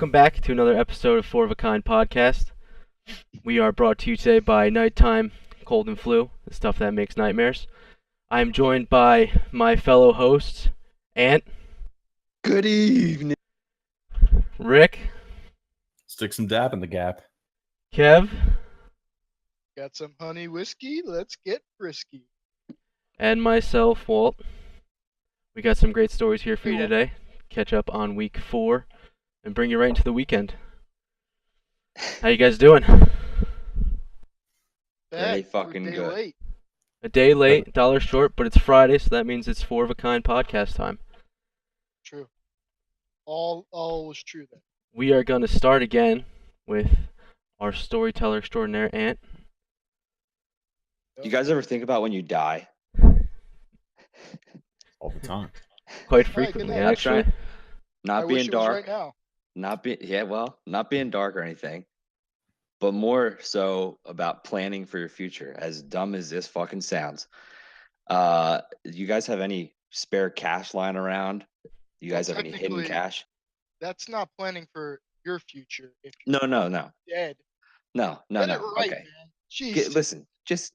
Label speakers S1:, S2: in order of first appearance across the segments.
S1: Welcome back to another episode of Four of a Kind podcast. We are brought to you today by nighttime cold and flu, the stuff that makes nightmares. I am joined by my fellow hosts, Ant,
S2: Good evening.
S1: Rick,
S3: Stick some dap in the gap.
S1: Kev,
S4: Got some honey whiskey? Let's get frisky.
S1: and myself, Walt. We got some great stories here for you today. Catch up on week 4 and bring you right into the weekend. How you guys doing?
S2: Very fucking
S4: Day
S2: good.
S4: Late.
S1: A day late, dollar short, but it's Friday, so that means it's Four of a Kind podcast time.
S4: True. All was true then.
S1: We are going to start again with our storyteller extraordinaire, Ant.
S2: You guys ever think about when you die?
S3: All the time.
S1: Quite
S4: Right,
S1: frequently,
S4: good night.
S1: actually.
S2: Not
S4: I
S2: being
S4: wish it was
S2: dark,
S4: right now.
S2: not being dark or anything, but more so about planning for your future. As dumb as this fucking sounds, you guys have any spare cash lying around? You guys have any hidden
S4: Technically,
S2: cash?
S4: That's not planning for your future. If
S2: No,
S4: you're
S2: no.
S4: dead.
S2: Get
S4: Get it right,
S2: Okay,
S4: man. Jeez.
S2: listen, just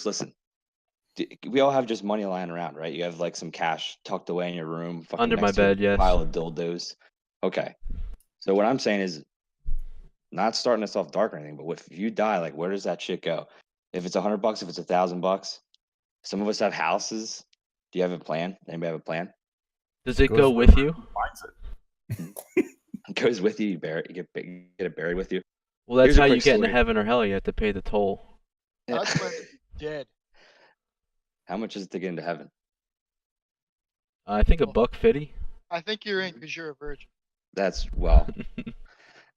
S2: listen. We all have just money lying around, right? You have like some cash tucked away in your room, fucking
S1: Under my
S2: next to a
S1: bed, yes.
S2: pile of dildos. Okay, so what I'm saying is, not starting us off dark or anything, but if you die, like, where does that shit go? If it's $100, if it's $1,000, some of us have houses. Do you have a plan? Anybody have a plan?
S1: Does it
S3: Goes
S1: go
S3: where
S1: with you?
S3: Finds it.
S2: It goes with you. You get it buried with you.
S1: Well, that's
S2: Here's a
S1: how you
S2: quick
S1: get into
S2: story.
S1: heaven or hell. You have to pay the toll.
S4: I'd plan to be dead.
S2: How much is it to get into heaven?
S1: I think $150.
S4: I think you're in because you're a virgin.
S2: That's well.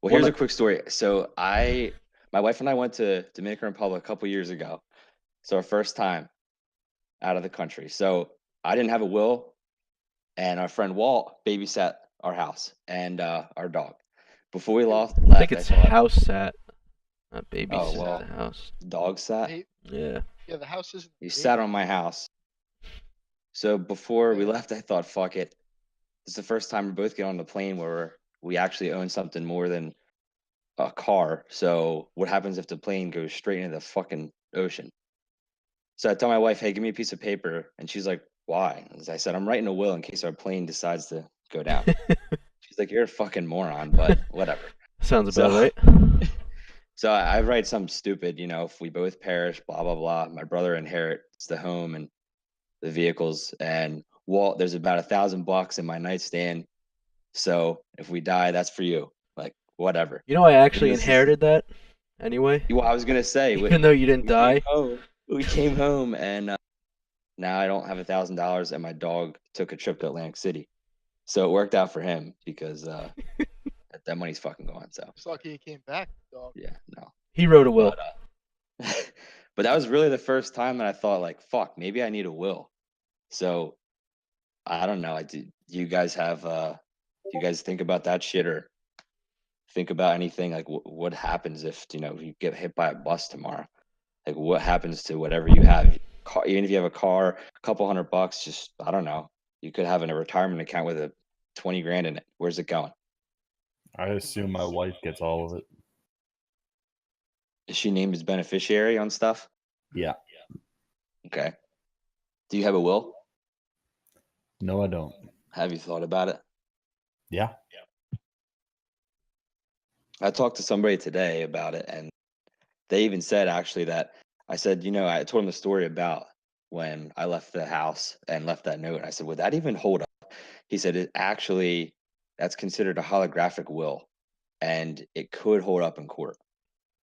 S2: Well, here's
S1: Well,
S2: a quick story. So my wife and I went to Dominican Republic a couple years ago. So our first time out of the country. So I didn't have a will, and our friend Walt babysat our house and our dog. Before we left,
S1: I think it's
S2: thought,
S1: house sat, not baby
S2: Oh,
S1: sat
S2: well.
S1: the house.
S2: dog sat.
S4: Hey,
S1: Yeah.
S4: yeah, the house isn't.
S2: He
S4: big.
S2: sat on my house. So before we
S4: Yeah.
S2: left, I thought, fuck it. It's the first time we both get on the plane where we actually own something more than a car. So what happens if the plane goes straight into the fucking ocean? So I tell my wife, hey, give me a piece of paper. And she's like, why? As I said, I'm writing a will in case our plane decides to go down. She's like, you're a fucking moron, but whatever.
S1: Sounds
S2: So-
S1: about right.
S2: So I write something stupid, if we both perish, blah, blah, blah. My brother inherits the home and the vehicles. And Walt, there's about $1,000 in my nightstand. So if we die, that's for you. Like, whatever.
S1: You know, I actually
S2: This is-
S1: inherited that anyway.
S2: Well, I was going to say,
S1: Even though you didn't die.
S2: we came home and now I don't have $1,000 and my dog took a trip to Atlantic City. So it worked out for him because that money's fucking gone. So
S4: It's lucky he came back, dog.
S2: yeah, no.
S1: He wrote a will.
S2: But that was really the first time that I thought, like, fuck, maybe I need a will. So I don't know. Do you guys have do you guys think about that shit or think about anything like what happens if you get hit by a bus tomorrow? Like, what happens to whatever you have? Even if you have a car, a couple $100, just I don't know. You could have a retirement account with a 20 grand in it. Where's it going?
S3: I assume my wife gets all of it.
S2: Is she named as beneficiary on stuff?
S3: Yeah.
S2: Okay. Do you have a will?
S3: No, I don't.
S2: Have you thought about it?
S3: Yeah.
S2: I talked to somebody today about it, and they even said actually that I said, I told them the story about when I left the house and left that note. I said, would that even hold up? He said, that's considered a holographic will, and it could hold up in court.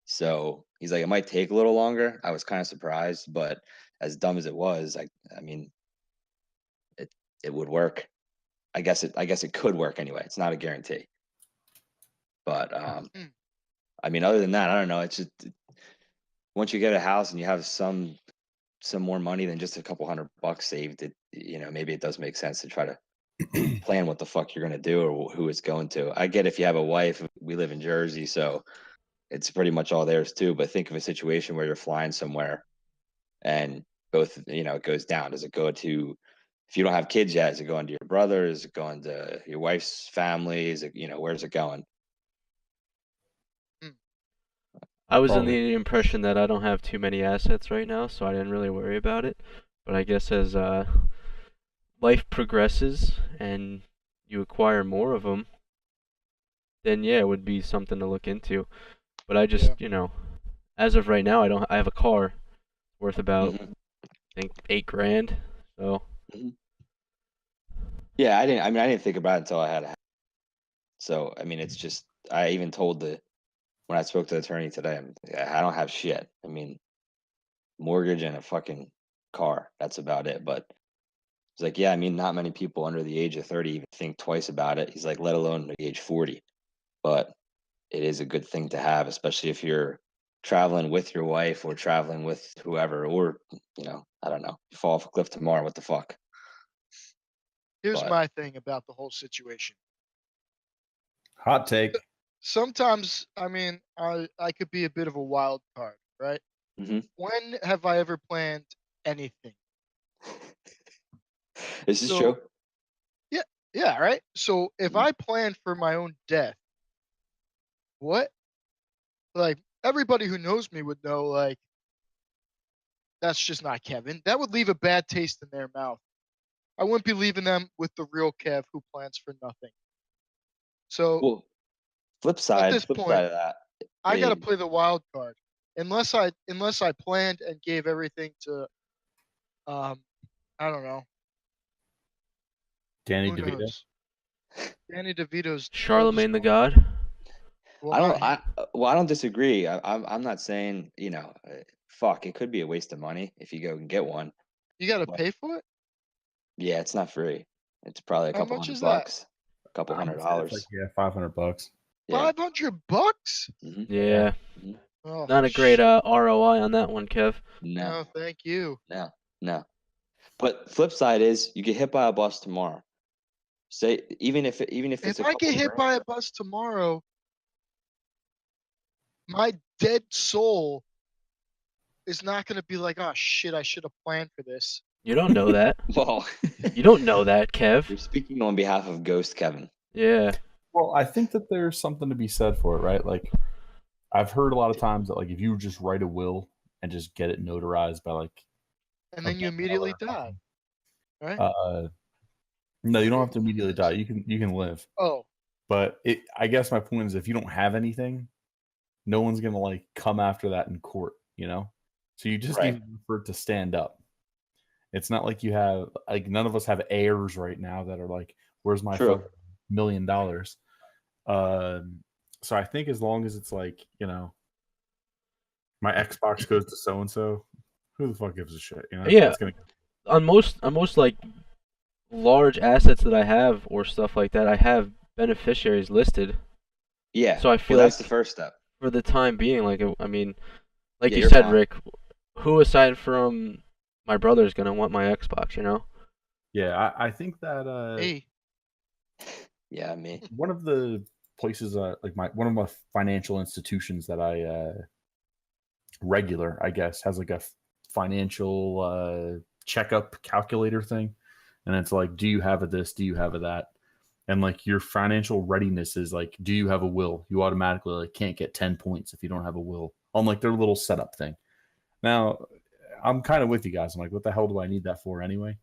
S2: So he's like, it might take a little longer. I was kind of surprised, but as dumb as it was, I mean, it would work. I guess it could work anyway. It's not a guarantee. But I mean, other than that, I don't know. It's just once you get a house and you have some more money than just a couple $100 saved, maybe it does make sense to try to plan what the fuck you're gonna do or who it's going to. I get if you have a wife. We live in Jersey, so it's pretty much all theirs too. But think of a situation where you're flying somewhere and both, it goes down. Does it go to if you don't have kids yet, is it going to your brother? Is it going to your wife's family? Is it, where's it going?
S1: I was in
S3: Probably.
S1: the impression that I don't have too many assets right now, so I didn't really worry about it. But I guess as life progresses and you acquire more of them, then yeah, it would be something to look into. But I just, as of right now, I have a car worth about,
S2: Mhm.
S1: I think, $8,000. So
S2: Mhm. Yeah, I didn't think about it until I had a house. So, I mean, it's just, I even told when I spoke to the attorney today, I don't have shit. I mean, mortgage and a fucking car. That's about it. But he's like, yeah, I mean, not many people under the age of 30 even think twice about it. He's like, let alone the age 40. But it is a good thing to have, especially if you're traveling with your wife or traveling with whoever, or, I don't know, you fall off a cliff tomorrow, what the fuck?
S4: Here's
S2: But
S4: my thing about the whole situation.
S3: Hot take.
S4: Sometimes, I mean, I could be a bit of a wild card, right?
S2: Mhm.
S4: When have I ever planned anything?
S2: This is
S4: So
S2: true.
S4: yeah, right. So if
S2: Mhm.
S4: I plan for my own death, what? Like everybody who knows me would know, like that's just not Kevin. That would leave a bad taste in their mouth. I wouldn't be leaving them with the real Kev who plans for nothing. So
S2: Well, flip
S4: at
S2: side,
S4: this
S2: flip
S4: point,
S2: side of that,
S4: I got to
S2: it,
S4: play the wild card. Unless I planned and gave everything to um I don't know,
S3: Danny
S4: who
S3: DeVito.
S4: knows. Danny DeVito's eldest
S1: Charlemagne the
S4: daughter.
S1: God.
S4: Well,
S2: I
S4: not
S2: don't,
S4: him.
S2: well, I don't disagree. I'm not saying, fuck, it could be a waste of money if you go and get one.
S4: You got to
S2: But
S4: pay for it.
S2: yeah, it's not free. It's probably a
S4: How
S2: couple
S4: much
S2: hundred
S4: is that?
S2: bucks, a couple
S3: I
S2: hundred
S3: would say it's like
S2: dollars.
S3: $500.
S2: Yeah.
S4: $500?
S2: Hmm.
S3: Yeah.
S1: Yeah,
S2: Hmm.
S4: Oh
S1: not a great
S4: shit.
S1: ROI on that one, Kev.
S2: No,
S4: No, thank you.
S2: no, no. But flip side is you get hit by a bus tomorrow. Say even if it's
S4: If
S2: a
S4: I
S2: couple
S4: get hit
S2: grand.
S4: by a bus tomorrow, my dead soul is not going to be like, oh shit, I should have planned for this.
S1: You don't know that.
S2: Well,
S1: You don't know that, Kev.
S2: you're speaking on behalf of Ghost Kevin.
S1: Yeah.
S3: Well, I think that there's something to be said for it, right? Like, I've heard a lot of times that, like, if you just write a will and just get it notarized by, like,
S4: And
S3: a
S4: then you
S3: bank
S4: immediately
S3: teller or
S4: die, right?
S3: something, no, you don't have to immediately die. You can live.
S4: Oh,
S3: But I guess my point is, if you don't have anything, no one's gonna like come after that in court, you know. So you just
S2: Right.
S3: need for it to stand up. It's not like you have like none of us have heirs right now that are like, "Where's my
S2: True.
S3: fucking $1 million?" So I think as long as it's like my Xbox goes to so and so, who the fuck gives a shit?
S1: Yeah.
S3: It's gonna.
S1: On most like large assets that I have or stuff like that, I have beneficiaries listed.
S2: Yeah.
S1: So I
S2: Well,
S1: feel
S2: that's
S1: like
S2: the first step.
S1: for the time being, like I mean, like
S2: Yeah,
S1: you
S2: you're
S1: said,
S2: fine.
S1: Rick, who aside from my brother is gonna want my Xbox?
S3: Yeah, I think that
S4: hey,
S2: Yeah, me.
S3: one of the places like one of my financial institutions that I regular, I guess, has like a financial checkup calculator thing. And it's like, do you have a this? Do you have a that? And like your financial readiness is like, do you have a will? You automatically like can't get 10 points if you don't have a will on like their little setup thing. Now, I'm kind of with you guys. I'm like, what the hell do I need that for anyway?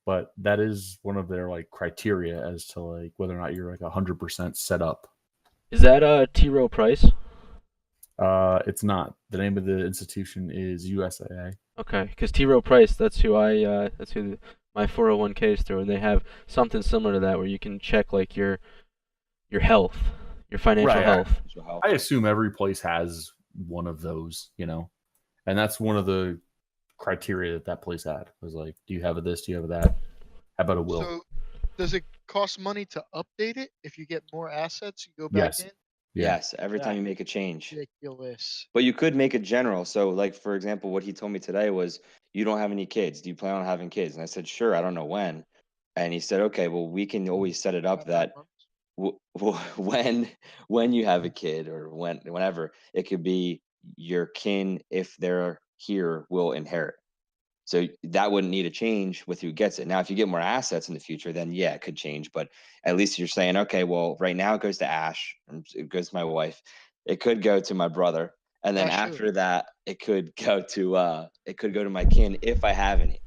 S3: But that is one of their like criteria as to like whether or not you're like 100% set up.
S1: Is that T. Rowe Price?
S3: It's not. The name of the institution is USAA.
S1: Okay, because T. Rowe Price, that's who my 401k is through, and they have something similar to that where you can check like your health, your financial
S3: Right.
S1: health.
S3: I assume every place has one of those, and that's one of the criteria that place had was like, do you have a this? Do you have a that? How about a will?
S4: so does it cost money to update it if you get more assets? You go back
S3: Yes.
S4: in.
S3: Yeah.
S2: Yes, every time you make a change.
S4: Ridiculous.
S2: But you could make it general. So, like, for example, what he told me today was, you don't have any kids. Do you plan on having kids? And I said, sure, I don't know when. And he said, okay, well, we can always set it up
S4: About 9
S2: that
S4: months.
S2: when you have a kid or whenever, it could be your kin, if they're here, will inherit. So that wouldn't need a change with who gets it. Now, if you get more assets in the future, then yeah, it could change. But at least you're saying, okay, well, right now it goes to Ash, it goes to my wife. It could go to my brother, and then after that, it could go to my kin if I have any.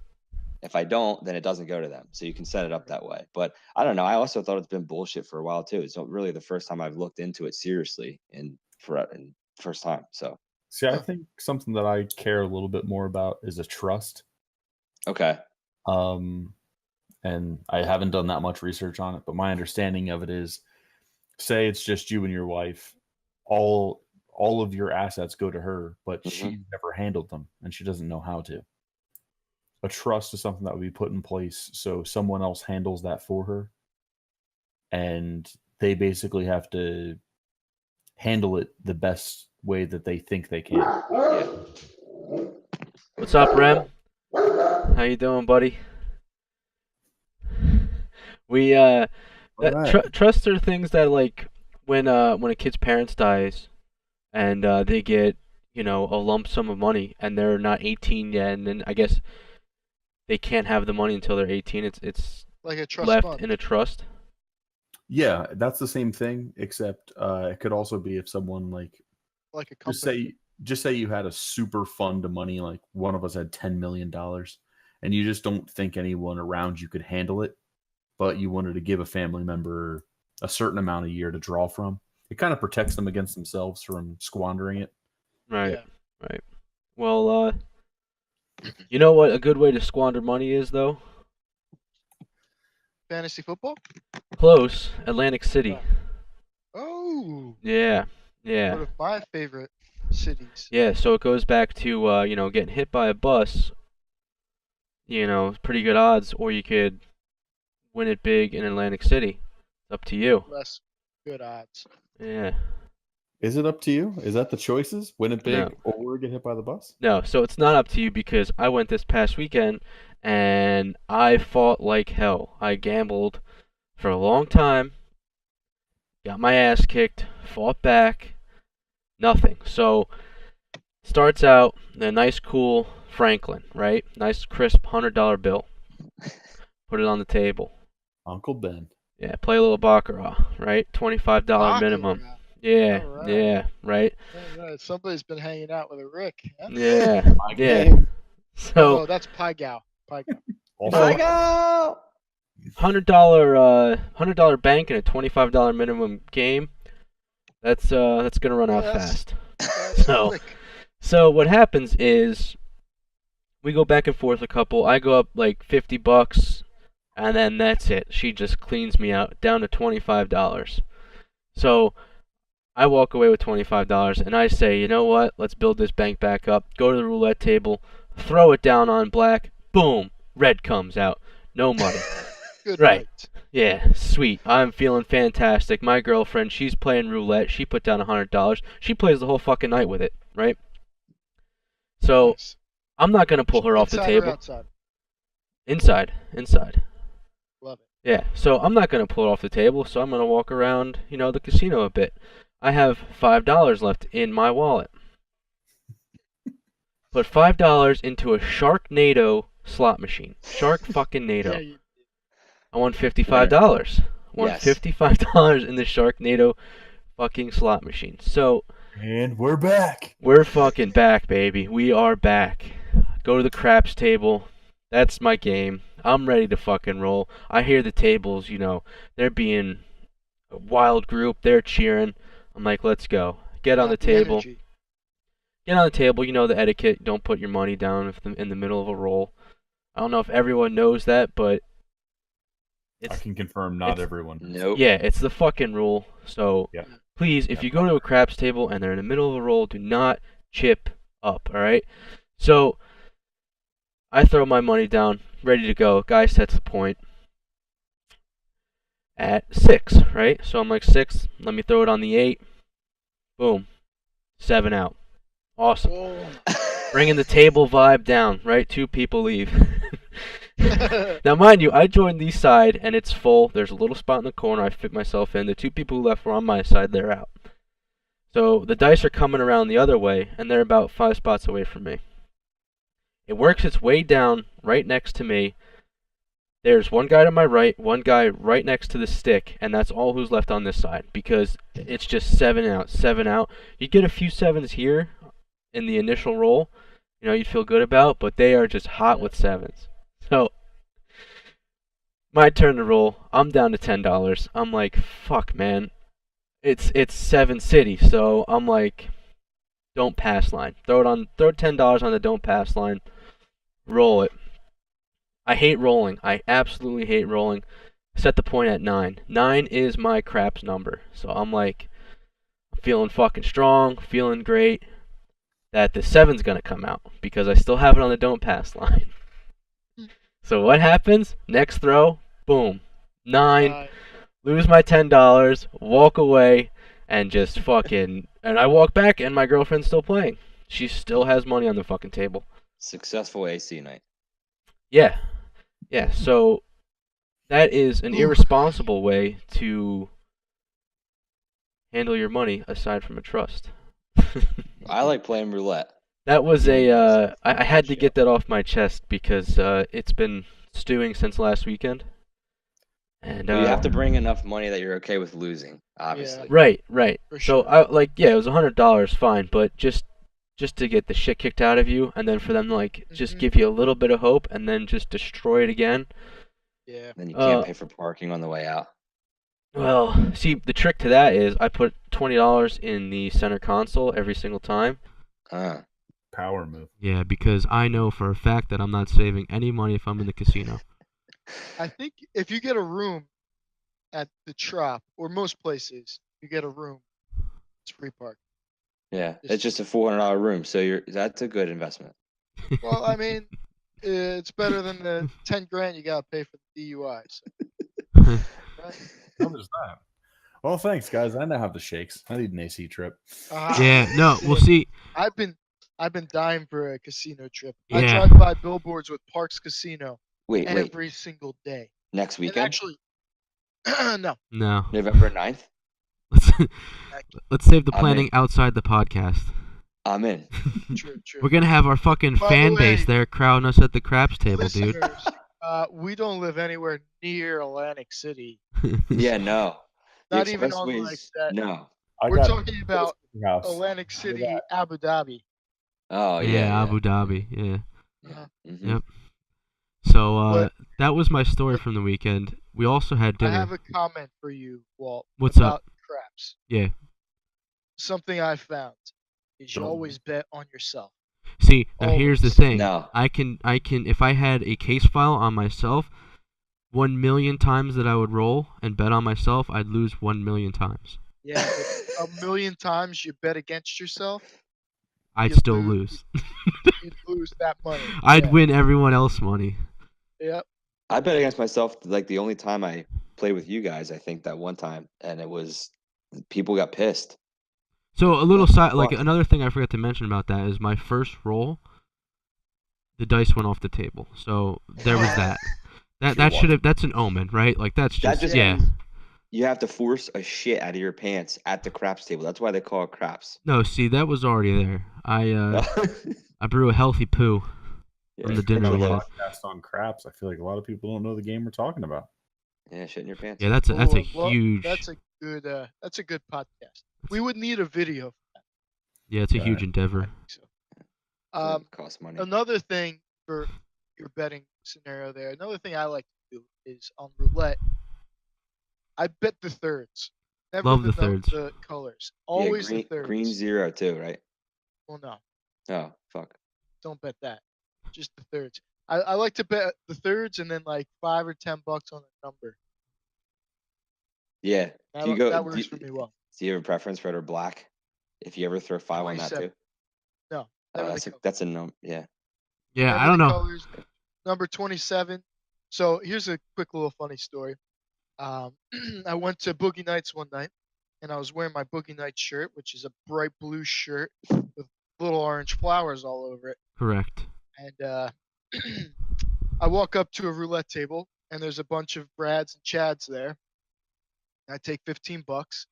S2: If I don't, then it doesn't go to them. So you can set it up that way. But I don't know. I also thought it's been bullshit for a while too. It's not really the first time I've looked into it seriously in first time. So
S3: See, I think something that I care a little bit more about is a trust.
S2: okay.
S3: And I haven't done that much research on it, but my understanding of it is, say it's just you and your wife, all of your assets go to her, but she's never handled them and she doesn't know how to. A trust is something that would be put in place so someone else handles that for her, and they basically have to handle it the best way that they think they can.
S2: Yeah.
S1: What's up, Rem? How you doing, buddy? We trusts are things that, like, when a kid's parents dies and they get, a lump sum of money and they're not 18 yet, and then I guess they can't have the money until they're 18. It's
S4: like a trust
S1: left
S4: fund.
S1: in a trust.
S3: Yeah, that's the same thing, except it could also be if someone like
S4: a company.
S3: Just say you had a super fund of money, like one of us had $10 million, and you just don't think anyone around you could handle it, but you wanted to give a family member a certain amount a year to draw from. It kind of protects them against themselves from squandering it.
S1: Right,
S4: Yeah.
S1: right. Well, you know what a good way to squander money is, though?
S4: Fantasy football?
S1: Close. Atlantic City.
S4: Oh.
S1: Yeah.
S4: One of my favorite cities.
S1: Yeah, so it goes back to, getting hit by a bus, pretty good odds, or you could win it big in Atlantic City. It's up to you.
S4: Less good odds.
S1: Yeah.
S3: Is it up to you? Is that the choices? Win it big
S1: No.
S3: or get hit by the bus?
S1: No, so it's not up to you because I went this past weekend and I fought like hell. I gambled for a long time, got my ass kicked, fought back, nothing. So starts out a nice, cool Franklin, right? Nice, crisp $100 bill. Put it on the table.
S3: Uncle Ben.
S1: Yeah, play a little baccarat, right? $25 minimum. Yeah,
S4: All right.
S1: yeah, right.
S4: All right. Somebody's been hanging out with a Rick. Huh?
S1: Yeah, yeah. So
S4: Oh, that's Pai Gow.
S3: Also,
S1: $100 bank and a $25 minimum game. That's gonna run out fast. So what happens is we go back and forth a couple. I go up like $50, and then that's it. She just cleans me out down to $25. So I walk away with $25, and I say, you know what? Let's build this bank back up. Go to the roulette table, throw it down on black. Boom, red comes out. No money.
S4: Good
S1: Right.
S4: night.
S1: Yeah, sweet. I'm feeling fantastic. My girlfriend, she's playing roulette. She put down $100. She plays the whole fucking night with it, right? So
S4: Nice.
S1: I'm not gonna pull her off the
S4: Inside or
S1: table.
S4: outside?
S1: Inside.
S4: Love it.
S1: Yeah, so I'm not going to pull it off the table, so I'm going to walk around, the casino a bit. I have $5 left in my wallet. Put $5 into a Sharknado slot machine. Shark fucking Nado.
S4: Yeah,
S1: I won $55. Won
S2: Yes.
S1: $55 in the Sharknado fucking slot machine. So
S3: and we're back.
S1: we're fucking back, baby. We are back. Go to the craps table. That's my game. I'm ready to fucking roll. I hear the tables, they're being a wild group. They're cheering. I'm like, let's go. Get on the table.
S4: energy.
S1: Get on the table. You know the etiquette. Don't put your money down in the middle of a roll. I don't know if everyone knows that, but
S3: I can confirm not everyone.
S2: Nope.
S1: yeah, it's the fucking rule. So
S3: Yeah.
S1: please, if you go to a craps table and they're in the middle of a roll, do not chip up, all right? So I throw my money down, ready to go. Guy sets the point at 6, right? So I'm like, 6, let me throw it on the 8. Boom. 7 out. Awesome.
S4: Whoa.
S1: Bringing the table vibe down, right? 2 people leave. Now, mind you, I joined the side, and it's full. There's a little spot in the corner. I fit myself in. The 2 people who left were on my side. They're out. So the dice are coming around the other way, and they're about 5 spots away from me. It works its way down right next to me. There's one guy to my right, one guy right next to the stick, and that's all who's left on this side because it's just 7 out, 7 out. You get a few sevens here in the initial roll, you'd feel good about, but they are just hot with sevens. So my turn to roll. I'm down to $10. I'm like, fuck, man. It's 7 City, so I'm like, don't pass line. Throw $10 on the don't pass line. Roll it. I hate rolling. I absolutely hate rolling. Set the point at 9. 9 is my craps number. So I'm like, I'm feeling fucking strong, feeling great. That the 7's gonna come out because I still have it on the don't pass line. So what happens? Next throw, boom, 9. Lose my $10, walk away, and just fucking. And I walk back, and my girlfriend's still playing. She still has money on the fucking table.
S2: Successful AC night.
S1: Yeah, yeah. So that is an irresponsible way to handle your money aside from a trust.
S2: I like playing roulette.
S1: That was I had to get that off my chest because it's been stewing since last weekend. And
S2: You have to bring enough money that you're okay with losing, obviously.
S1: Right.
S4: For
S1: So
S4: sure.
S1: it was $100, fine, but just to get the shit kicked out of you, and then for them to just give you a little bit of hope, and then just destroy it again.
S4: Yeah.
S2: Then you can't pay for parking on the way out.
S1: Well, see, the trick to that is I put $20 in the center console every single time.
S3: Power move.
S1: Yeah, because I know for a fact that I'm not saving any money if I'm in the casino.
S4: I think if you get a room at the Trop or most places, you get a room, it's free park.
S2: Yeah, it's just a $400 room, so that's a good investment.
S4: Well, I mean, it's better than the 10 grand you gotta pay for the DUI. So. Right?
S3: How does that? Well, thanks, guys. I now have the shakes. I need an AC trip.
S1: Yeah, no, we'll see.
S4: I've been dying for a casino trip.
S1: Yeah.
S4: I drive by billboards with Parks Casino every single day.
S2: Next weekend?
S4: And actually, no.
S2: November 9th?
S1: Let's save the planning outside the podcast.
S2: I'm in.
S4: True.
S1: We're gonna have our fucking fan base there crowding us at the craps table, dude.
S4: We don't live anywhere near Atlantic City.
S2: Yeah, no.
S4: Not even on like that.
S2: No.
S4: We're talking about Atlantic City, Abu Dhabi.
S2: Oh, yeah.
S1: Abu Dhabi, yeah.
S2: Mm-hmm.
S1: Yep. So that was my story from the weekend. We also had dinner.
S4: I have a comment for you, Walt.
S1: What's
S4: about
S1: up?
S4: Craps.
S1: Yeah.
S4: Something I found is you always bet on yourself.
S1: See, now here's the thing.
S2: No.
S1: I can if I had a case file on myself, 1,000,000 times that I would roll and bet on myself, I'd lose 1,000,000 times.
S4: Yeah, but 1,000,000 times you bet against yourself,
S1: I'd still lose.
S4: You'd lose that money.
S1: I'd win everyone else's money.
S4: Yep.
S2: I bet against myself like the only time I played with you guys, I think that one time, and it was people got pissed.
S1: So a little side, like another thing I forgot to mention about that is my first roll, the dice went off the table. So there was that. That's an omen, right? Like that's just yeah.
S2: You have to force a shit out of your pants at the craps table. That's why they call it craps.
S1: No, see, that was already there. I brew a healthy poo from the dinner we had.
S3: Podcast on craps. I feel like a lot of people don't know the game we're talking about.
S2: Yeah, shit in your pants.
S1: Yeah, that's a huge.
S4: That's a good podcast. We would need a video for that.
S1: Yeah, it's a huge endeavor.
S2: Costs money.
S4: Another thing for your betting scenario there. Another thing I like to do is on roulette. I bet the thirds. Never
S1: Love the thirds.
S4: The colors. Always the thirds.
S2: Green 0 too, right?
S4: Well, no.
S2: Oh, fuck.
S4: Don't bet that. Just the thirds. I like to bet the thirds and then like $5 or $10 on a number.
S2: Yeah.
S4: That works for me well.
S2: Do you have a preference, red or black? If you ever throw 5 on that too?
S4: No.
S2: That's a number. Yeah.
S1: Yeah, I don't know.
S4: Colors, number 27. So here's a quick little funny story. I went to Boogie Nights one night, and I was wearing my Boogie Nights shirt, which is a bright blue shirt with little orange flowers all over it.
S1: Correct.
S4: And I walk up to a roulette table, and there's a bunch of Brads and Chads there. I take $15,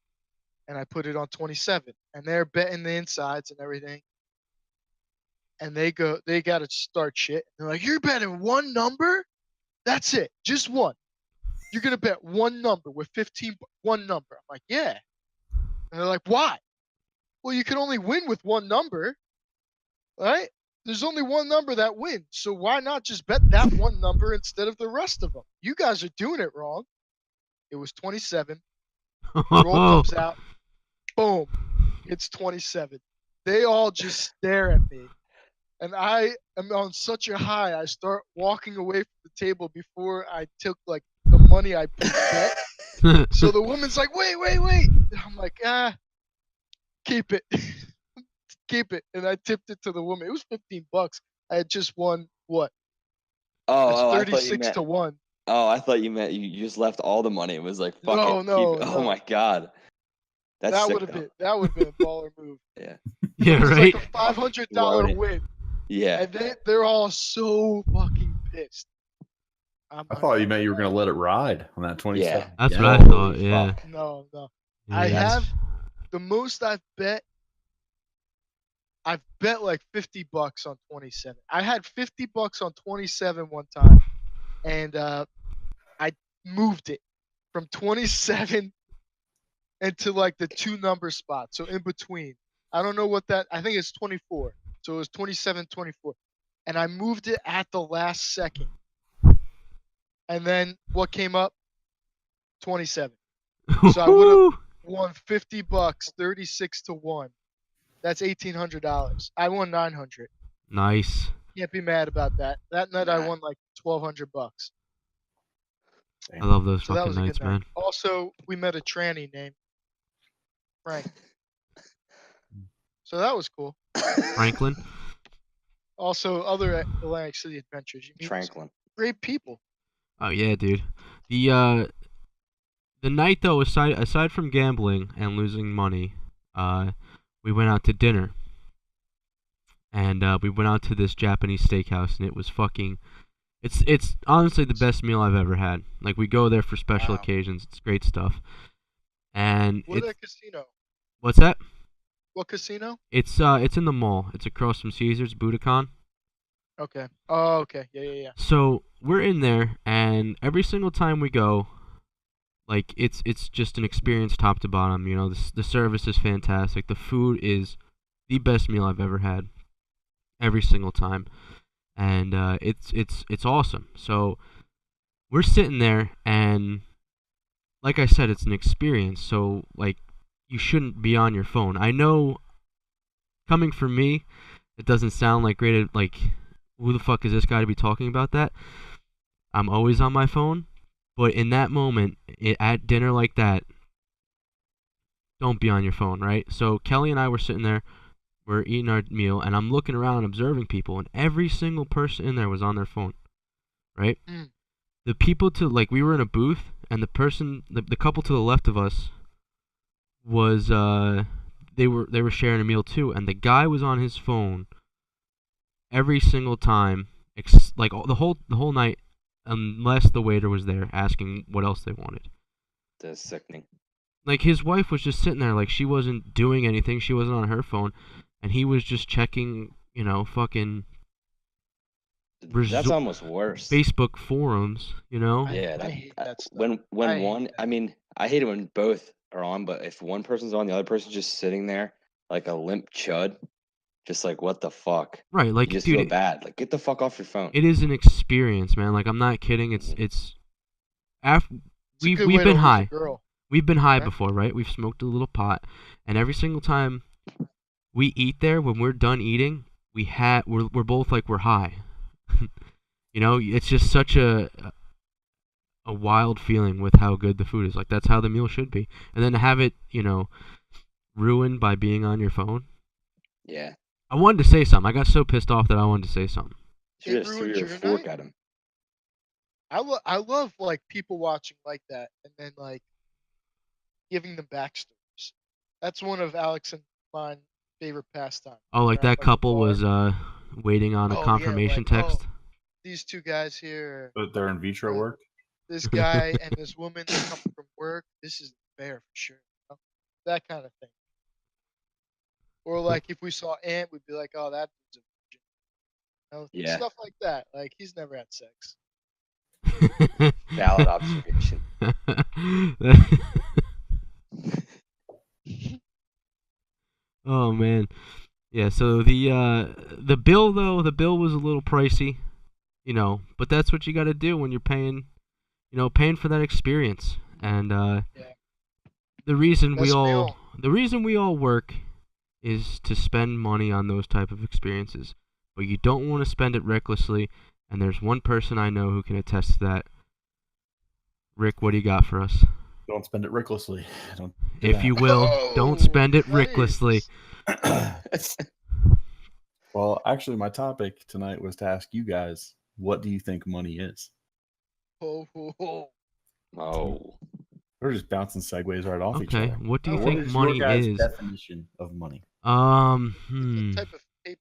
S4: and I put it on 27, and they're betting the insides and everything. and they got to start shit. They're like, you're betting one number? That's it, just one. You're gonna bet one number with 15, one number. I'm like, yeah. And they're like, why? Well, you can only win with one number, right? There's only one number that wins, so why not just bet that one number instead of the rest of them? You guys are doing it wrong. It was 27. Roll comes out. Boom. It's 27. They all just stare at me. And I am on such a high, I start walking away from the table before I took like the money I bet. So the woman's like, wait. And I'm like, keep it. Keep it. And I tipped it to the woman. It was $15. I had just won what? It's
S2: I thought you
S4: 36
S2: meant.
S4: to 1.
S2: Oh, I thought you meant you just left all the money. It was like fuck
S4: No,
S2: it.
S4: no,
S2: Oh
S4: no.
S2: my god, that's
S4: That
S2: sick,
S4: would have
S2: though.
S4: been a baller move.
S2: Yeah.
S1: Yeah,
S4: It's
S1: right.
S4: like a $500
S2: Loaded.
S4: win.
S2: Yeah.
S4: And they're all so fucking pissed.
S3: I thought you meant you were going to let it ride on that 27.
S2: Yeah.
S1: That's what
S3: Yeah.
S1: I
S2: Holy
S1: thought. Yeah.
S2: fuck.
S4: No.
S1: Yeah,
S4: I
S1: that's-
S4: have the most I've bet like $50 on 27. I had $50 on 27 one time, and I moved it from 27 into like the 2-number spot, so in between. I don't know what that. I think it's 24. So it was 27, 24, and I moved it at the last second. And then what came up? 27. So I would've won $50, 36 to 1. That's $1,800. I won $900.
S1: Nice.
S4: Can't be mad about that. That night I
S2: Nah.
S4: won like $1,200.
S1: I love those
S4: So that
S1: fucking
S4: was a
S1: nights,
S4: good night.
S1: man.
S4: Also, we met a tranny named Frank. So that was cool.
S1: Franklin.
S4: Also, other Atlantic City adventures. You meet some
S2: Tranquilin.
S4: great people.
S1: Oh yeah, dude. The night though, aside from gambling and losing money, we went out to dinner. And we went out to this Japanese steakhouse, and it was fucking. It's honestly the best meal I've ever had. Like, we go there for special
S4: Wow.
S1: occasions. It's great stuff. And
S4: What a casino.
S1: what's that?
S4: What casino?
S1: It's in the mall. It's across from Caesars, Budokan.
S4: Okay. Oh, okay. Yeah.
S1: So we're in there, and every single time we go, like it's just an experience top to bottom. You know, the service is fantastic. The food is the best meal I've ever had. Every single time, and it's awesome. So we're sitting there, and like I said, it's an experience. So like, you shouldn't be on your phone. I know, coming from me, it doesn't sound like great. Like, who the fuck is this guy to be talking about that? I'm always on my phone, but in that moment, at dinner like that, don't be on your phone, right? So Kelly and I were sitting there, we're eating our meal, and I'm looking around observing people, and every single person in there was on their phone, right?
S4: Mm.
S1: The people we were in a booth, and the couple to the left of us was, they were sharing a meal too, and the guy was on his phone every single time, the whole night, unless the waiter was there asking what else they wanted.
S2: That's sickening.
S1: Like, his wife was just sitting there, like, she wasn't doing anything, she wasn't on her phone, and he was just checking, fucking
S2: That's almost worse.
S1: Facebook forums,
S2: Yeah,
S4: I hate that stuff.
S2: when
S4: I hate
S2: one,
S4: that.
S2: I mean, I hate it when both are on, but if one person's on, the other person's just sitting there like a limp chud, just like, what the fuck?
S1: Right, like,
S2: You just
S1: dude,
S2: feel bad. Like, get the fuck off your phone.
S1: it is an experience, man. Like, I'm not kidding. We've
S4: It's a good way
S1: we've
S4: to
S1: been
S4: lose a
S1: high.
S4: girl.
S1: We've been high
S4: Right?
S1: before, right? We've smoked a little pot, and every single time we eat there, when we're done eating, we're both like, we're high. It's just such a wild feeling with how good the food is. Like, that's how the meal should be. And then to have it, ruined by being on your phone.
S2: Yeah.
S1: I wanted to say something. I got so pissed off that I wanted to say something.
S2: You
S4: It
S2: just threw
S4: ruined
S2: your
S4: your
S2: fork
S4: night?
S2: at him.
S4: I love like people watching like that, and then like giving them backstories. That's one of Alex and mine favorite pastime.
S1: Oh, like
S4: We're at,
S1: that
S4: a
S1: couple
S4: bar.
S1: was waiting on a
S4: Oh, yeah,
S1: confirmation
S4: like,
S1: text.
S4: These two guys here,
S3: But their in vitro
S4: Yeah.
S3: work.
S4: this guy and this woman, they're coming from work. This is fair for sure. That kind of thing. Or like if we saw Ant, we'd be like, oh, that dude's a virgin.
S2: Yeah.
S4: Stuff like that. Like he's never had sex.
S2: Valid observation.
S1: Oh man. Yeah, so the bill was a little pricey, but that's what you got to do when you're paying for that experience. And
S4: Yeah.
S1: the reason we
S4: That's
S1: all
S4: real.
S1: work is to spend money on those type of experiences. But you don't want to spend it recklessly, and there's one person I know who can attest to that. Rick, what do you got for us?
S3: Don't spend it recklessly. Don't do
S1: If
S3: that.
S1: you will, don't spend it recklessly.
S4: Nice.
S3: Well, actually, my topic tonight was to ask you guys, what do you think money is?
S2: Oh.
S3: We're just bouncing segues right off each
S1: Okay,
S3: other.
S1: what do you
S4: Oh,
S1: think
S3: What is
S1: money
S3: your guys'
S1: is?
S3: definition of money?
S4: It's a type of paper.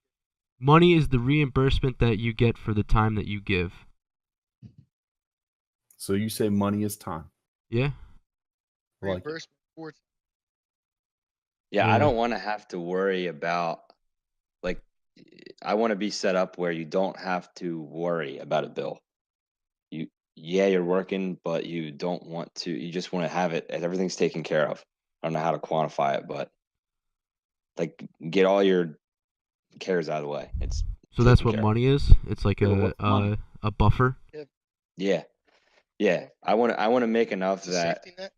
S1: Money is the reimbursement that you get for the time that you give.
S3: So you say money is time.
S1: Yeah?
S3: I like it.
S4: Reimbursement for
S2: Yeah,
S1: Yeah.
S2: I don't want to have to worry about, like, I want to be set up where you don't have to worry about a bill. You're working, but you don't want to, you just want to have it, everything's taken care of. I don't know how to quantify it, but like get all your cares out of the way. It's
S1: So that's
S2: taken
S1: what
S2: care of.
S1: money is? It's like
S3: Yeah, but what's money?
S1: a buffer?
S2: Yeah. Yeah. I want to make enough
S4: it's a
S2: that,
S4: safety net.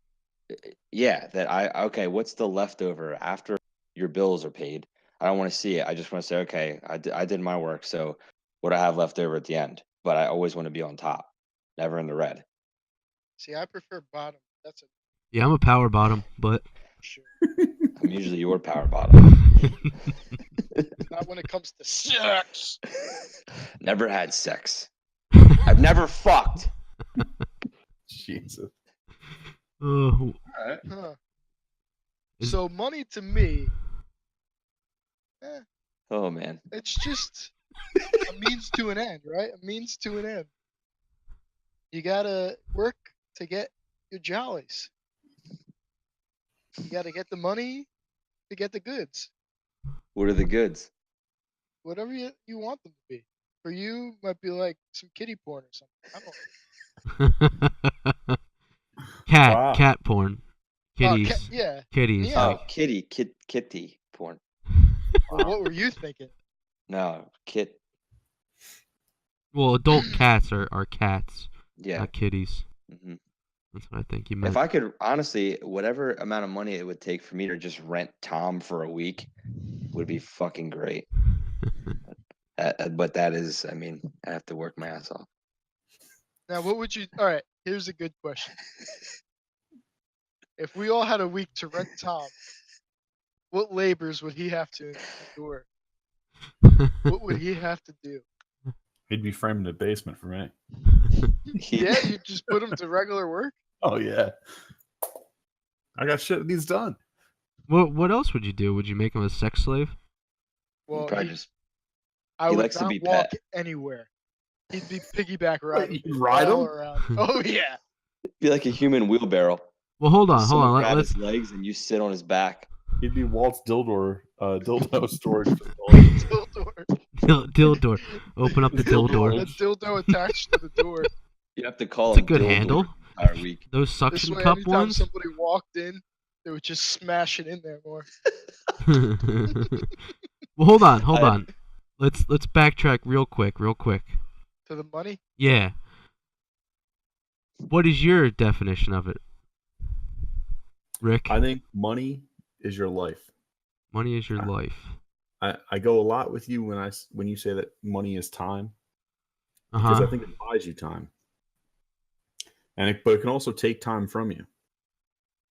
S2: yeah, okay, what's the leftover after your bills are paid? I don't want to see it. I just want to say, okay, I did my work. So what I have left over at the end, but I always want to be on top, never in the red.
S4: See, I prefer bottom. That's a
S1: Yeah, I'm a power bottom, but
S4: sure.
S2: I'm usually your power bottom.
S4: Not when it comes to sex.
S2: Never had sex. I've never fucked.
S3: Jesus.
S1: Oh,
S4: Huh.
S1: Is-
S4: So money to me,
S2: Oh man.
S4: it's just a means to an end, right? A means to an end. You gotta work to get your jollies. You gotta get the money to get the goods.
S2: What are the goods?
S4: Whatever you want them to be. For you, might be like some kitty porn or something. I don't
S1: cat
S3: Wow.
S1: porn.
S4: know.
S1: Kitties.
S4: Yeah.
S1: Kitties.
S4: Yeah.
S2: Oh, kitty porn.
S4: Well, what were you thinking?
S2: No, kit.
S1: Well, adult cats are cats,
S2: Yeah.
S1: not kitties.
S2: hmm
S1: That's what I think you meant.
S2: If I could, honestly, whatever amount of money it would take for me to just rent Tom for a week would be fucking great. But that is, I mean, I have to work my ass off.
S4: Now, what would you? All right, here's a good question. If we all had a week to rent Tom, what labors would he have to endure? What would he have to do?
S3: He'd be framed in the basement for me.
S4: Yeah, you just put him to regular work.
S3: Oh, yeah. I got shit that needs done.
S1: What else would you do? Would you make him a sex slave?
S4: Well,
S2: Probably just
S4: I
S2: he
S4: would
S2: likes to
S4: not
S2: be
S4: walk
S2: pet.
S4: anywhere. He'd be piggyback riding.
S3: you ride
S4: all
S3: him?
S4: around. Oh yeah.
S2: be like a human wheelbarrow.
S1: Well, hold on.
S2: Someone grab
S1: Let's
S2: his legs and you sit on his back.
S3: He'd be Walt's dildo storage facility.
S1: dildo. Open up the dildo.
S4: A dildo attached to the door.
S2: You have to call
S1: It's a
S2: him
S1: good
S2: dildo
S1: handle.
S2: the entire week.
S1: Those
S4: This
S1: suction
S4: way,
S1: cup
S4: anytime
S1: ones.
S4: somebody walked in, they would just smash it in there more.
S1: Well, hold on. Let's backtrack real quick.
S4: To the money?
S1: Yeah. What is your definition of it, Rick?
S3: I think money is your life.
S1: Money is your life.
S3: I go a lot with you when you say that money is time, because I think it buys you time, but it can also take time from you.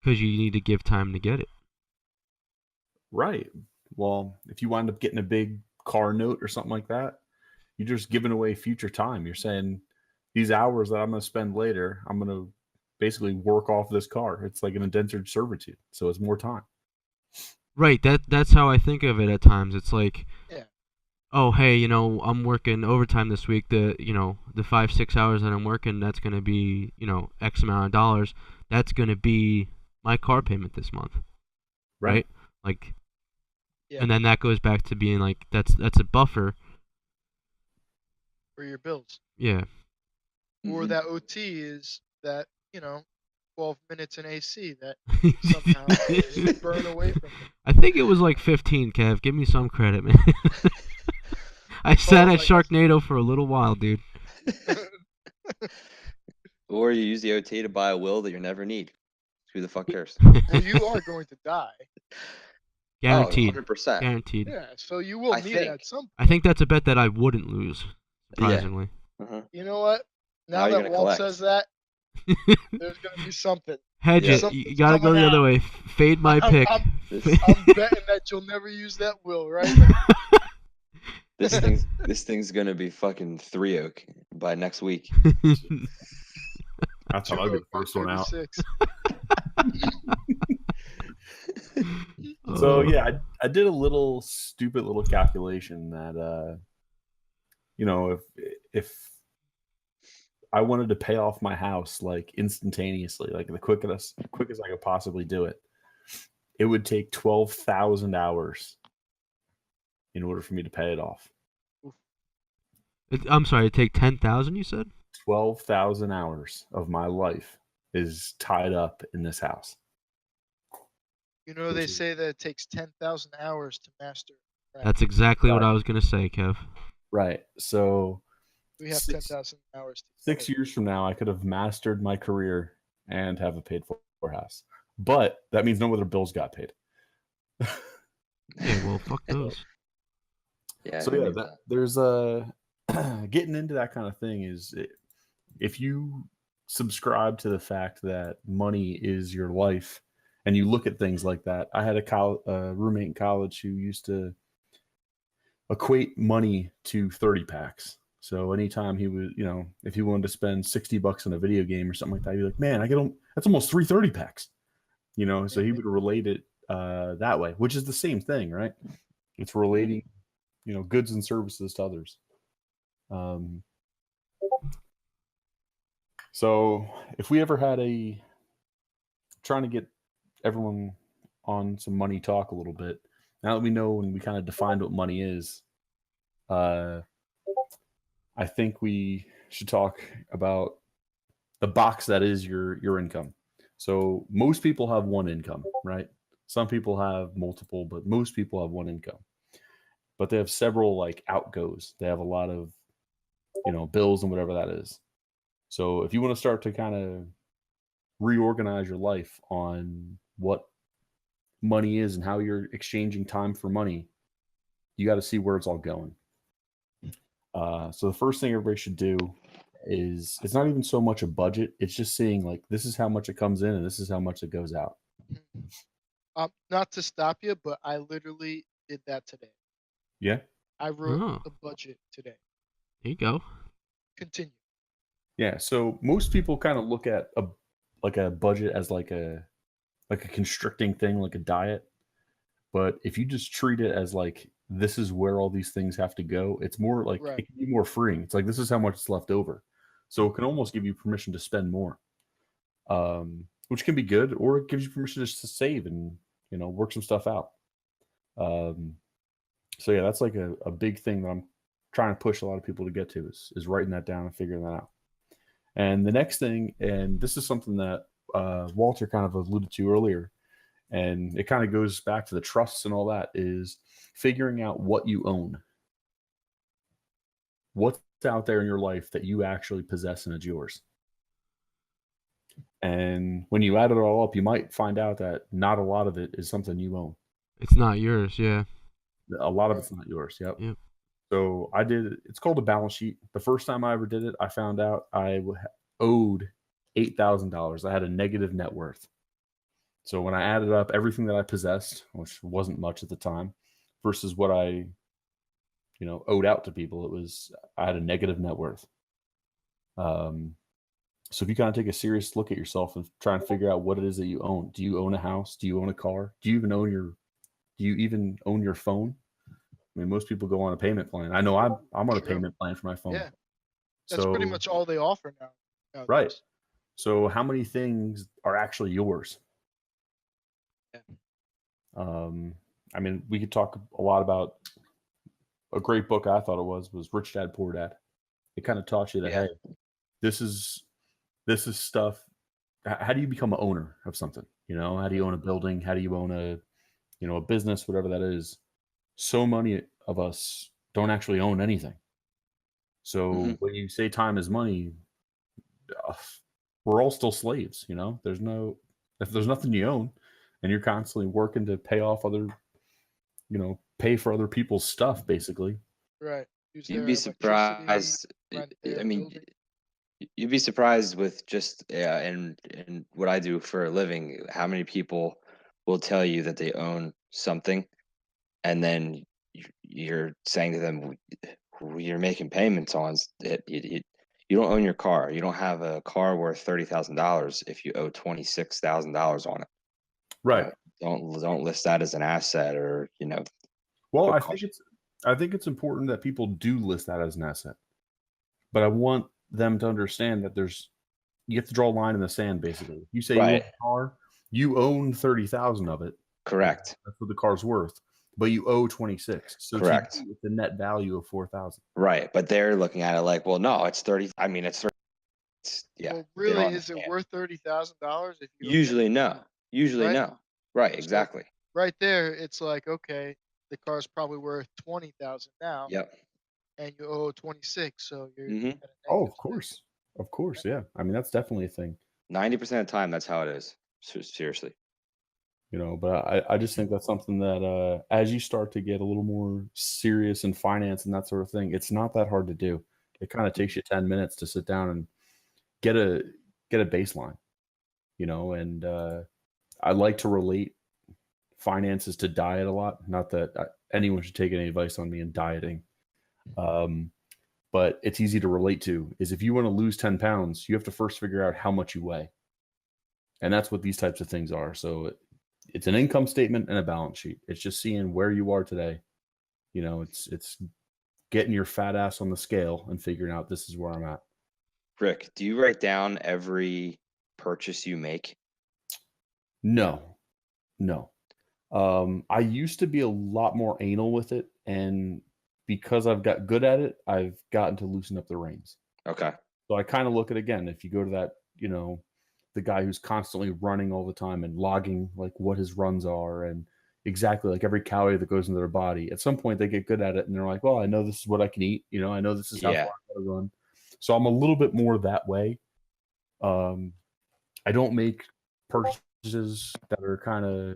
S1: Because you need to give time to get it.
S3: Right. Well, if you wind up getting a big car note or something like that, you're just giving away future time. You're saying these hours that I'm going to spend later, I'm going to basically work off this car. It's like an indentured servitude, so it's more time.
S1: Right. That's how I think of it at times. It's like,
S4: Yeah.
S1: oh, hey, I'm working overtime this week. The 5-6 hours that I'm working, that's going to be, X amount of dollars. That's going to be my car payment this month. Right? Like,
S4: Yeah.
S1: and then that goes back to being like, that's a buffer.
S4: for your bills.
S1: Yeah.
S4: Or
S2: Mhm.
S4: that OT is that, 12 minutes in AC that somehow you burn away from it.
S1: I think it was like 15, Kev. Give me some credit, man. I sat at
S4: like
S1: Sharknado for a little while, dude.
S2: Or you use the OT to buy a will that you never need. Who the fuck cares?
S4: Well, you are going to die.
S1: Guaranteed.
S2: 100%.
S1: Guaranteed.
S4: Yeah, so you will
S2: I
S4: need it
S2: think.
S4: at some
S1: I think that's a bet that I wouldn't lose, surprisingly.
S2: Uh-huh.
S4: You know what?
S2: How
S4: Now
S2: are you
S4: that
S2: gonna
S4: Walt
S2: collect?
S4: says that, there's going to be something.
S1: Hedge
S2: Yeah.
S1: it.
S4: Something's
S1: You gotta go
S4: coming
S1: the other
S4: out.
S1: way. Fade my pick.
S2: This,
S4: I'm betting that you'll never use that will, right?
S2: this thing's gonna be fucking 3 oak by next week.
S3: I thought I'd be the
S4: by
S3: first one out.
S4: 36.
S3: So yeah, I did a little stupid little calculation that if I wanted to pay off my house like instantaneously, like the quickest I could possibly do it, it would take 12,000 hours in order for me to pay it off.
S1: I'm sorry, it'd take 10,000, you said?
S3: 12,000 hours of my life is tied up in this house.
S4: They say that it takes 10,000 hours to master. Right?
S1: That's exactly what
S3: Right.
S1: I was going to say, Kev.
S3: Right. So
S4: We have 10,000 hours.
S3: 6 years from now, I could have mastered my career and have a paid for house. But that means no other bills got paid.
S1: Yeah, well, fuck those.
S2: Yeah.
S3: So
S2: who
S3: yeah,
S2: needs
S3: that, there's a getting into that kind of thing is if you subscribe to the fact that money is your life and you look at things like that. I had a roommate in college who used to equate money to 30 packs. So anytime he was, if he wanted to spend $60 on a video game or something like that, he'd be like, man, that's almost 3 30 packs. So he would relate it that way, which is the same thing, right? It's relating, goods and services to others. So if we ever had trying to get everyone on some money talk a little bit, now that we know and we kind of defined what money is, I think we should talk about the box that is your income. So most people have one income, right? Some people have multiple, but most people have one income. But they have several like outgoes. They have a lot of, bills and whatever that is. So if you want to start to kind of reorganize your life on what money is and how you're exchanging time for money, you got to see where it's all going. So the first thing everybody should do is it's not even so much a budget. It's just seeing like this is how much it comes in and this is how much it goes out.
S4: Not to stop you, but I literally did that today.
S3: Yeah.
S4: I wrote the budget today.
S1: There you go.
S4: Continue.
S3: Yeah. So most people kind of look at a budget as like a constricting thing, like a diet. But if you just treat it as like this is where all these things have to go, it's more like It can be more freeing. It's like this is how much is left over. So it can almost give you permission to spend more. Which can be good, or it gives you permission just to save and work some stuff out. So yeah, that's like a big thing that I'm trying to push a lot of people to get to is writing that down and figuring that out. And the next thing, and this is something that Walter kind of alluded to earlier, and it kind of goes back to the trusts and all that, is figuring out what you own. What's out there in your life that you actually possess and it's yours. And when you add it all up, you might find out that not a lot of it is something you own.
S1: It's not yours, yeah.
S3: A lot of it's not yours. Yep.
S1: Yep.
S3: So I did. It's called a balance sheet. The first time I ever did it, I found out I owed $8,000. I had a negative net worth. So when I added up everything that I possessed, which wasn't much at the time, versus what I, owed out to people, I had a negative net worth. So if you kind of take a serious look at yourself and try and figure out what it is that you own. Do you own a house? Do you own a car? Do you even own your phone? I mean, most people go on a payment plan. I know I'm on a payment plan for my phone.
S4: Yeah. That's pretty much all they offer now. Nowadays.
S3: Right. So how many things are actually yours?
S4: Yeah.
S3: I mean, we could talk a lot about a great book I thought it was Rich Dad, Poor Dad. It kind of taught you that,
S2: Yeah.
S3: hey, this is stuff. How do you become an owner of something? How do you own a building? How do you own a business, whatever that is? So many of us don't actually own anything. So when you say time is money, we're all still slaves. If there's nothing you own, and you're constantly working to pay off other, pay for other people's stuff, basically.
S4: Right. Use
S2: You'd
S4: their
S2: be
S4: electricity,
S2: surprised.
S4: rent
S2: I
S4: their
S2: mean,
S4: building.
S2: you'd be surprised with just and what I do for a living, how many people will tell you that they own something, and then you're saying to them, you're making payments on it. You don't own your car. You don't have a car worth $30,000 if you owe $26,000 on it.
S3: Right.
S2: Don't list that as an asset, or
S3: Well,
S2: put
S3: I think it's important that people do list that as an asset, but I want them to understand that you have to draw a line in the sand. Basically, you say you own
S2: right.
S3: a car, you own 30,000 of it.
S2: Correct.
S3: That's what the car's worth, but you owe 26. So
S2: Correct.
S3: to you, it's the net value of 4,000.
S2: Right, but they're looking at it like, well, no, it's 30. I mean, it's 30. Yeah,
S4: Well,
S2: they don't
S4: really, is it
S2: understand.
S4: worth $30,000 if you
S2: Usually, no. Usually,
S4: Right.
S2: no. Right,
S4: So-
S2: exactly.
S4: right there? It's like, okay, the car's probably worth 20,000 now,
S2: Yep.
S4: and you owe 26, so you're
S2: Mhm.
S4: at a
S3: Oh,
S4: negative
S3: of course, yeah. I mean, that's definitely a thing.
S2: 90% of the time, that's how it is. Seriously.
S3: But I just think that's something that as you start to get a little more serious in finance and that sort of thing, it's not that hard to do. It kind of takes you 10 minutes to sit down and get a baseline, and I like to relate finances to diet a lot. Not that anyone should take any advice on me in dieting. But it's easy to relate to is if you want to lose 10 pounds, you have to first figure out how much you weigh. And that's what these types of things are. So it's an income statement and a balance sheet. It's just seeing where you are today. It's getting your fat ass on the scale and figuring out this is where I'm at.
S2: Rick, do you write down every purchase you make?
S3: No. I used to be a lot more anal with it, and because I've got good at it, I've gotten to loosen up the reins.
S2: Okay.
S3: So I kind of look at, again, if you go to that, the guy who's constantly running all the time and logging like what his runs are and exactly like every calorie that goes into their body. At some point they get good at it and they're like, well, I know this is what I can eat. I know this is how far I gotta run. So I'm a little bit more that way. I don't make purchases that are kind of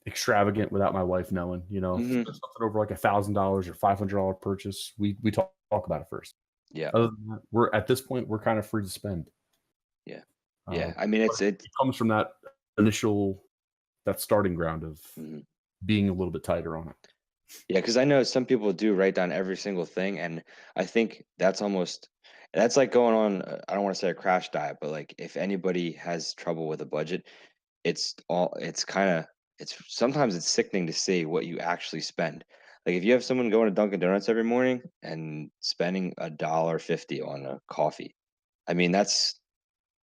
S3: extravagant without my wife knowing. If there's something over like $1,000 or $500 purchase, we talk about it first.
S2: Yeah.
S3: Other than that, we're at this point we're kind of free to spend.
S2: Yeah. Yeah. I mean, it
S3: comes from that starting ground of being a little bit tighter on it.
S2: Yeah, because I know some people do write down every single thing, and I think that's like going on. I don't want to say a crash diet, but like if anybody has trouble with a budget, sometimes it's sickening to see what you actually spend. Like if you have someone going to Dunkin' Donuts every morning and spending $1.50 on a coffee, I mean that's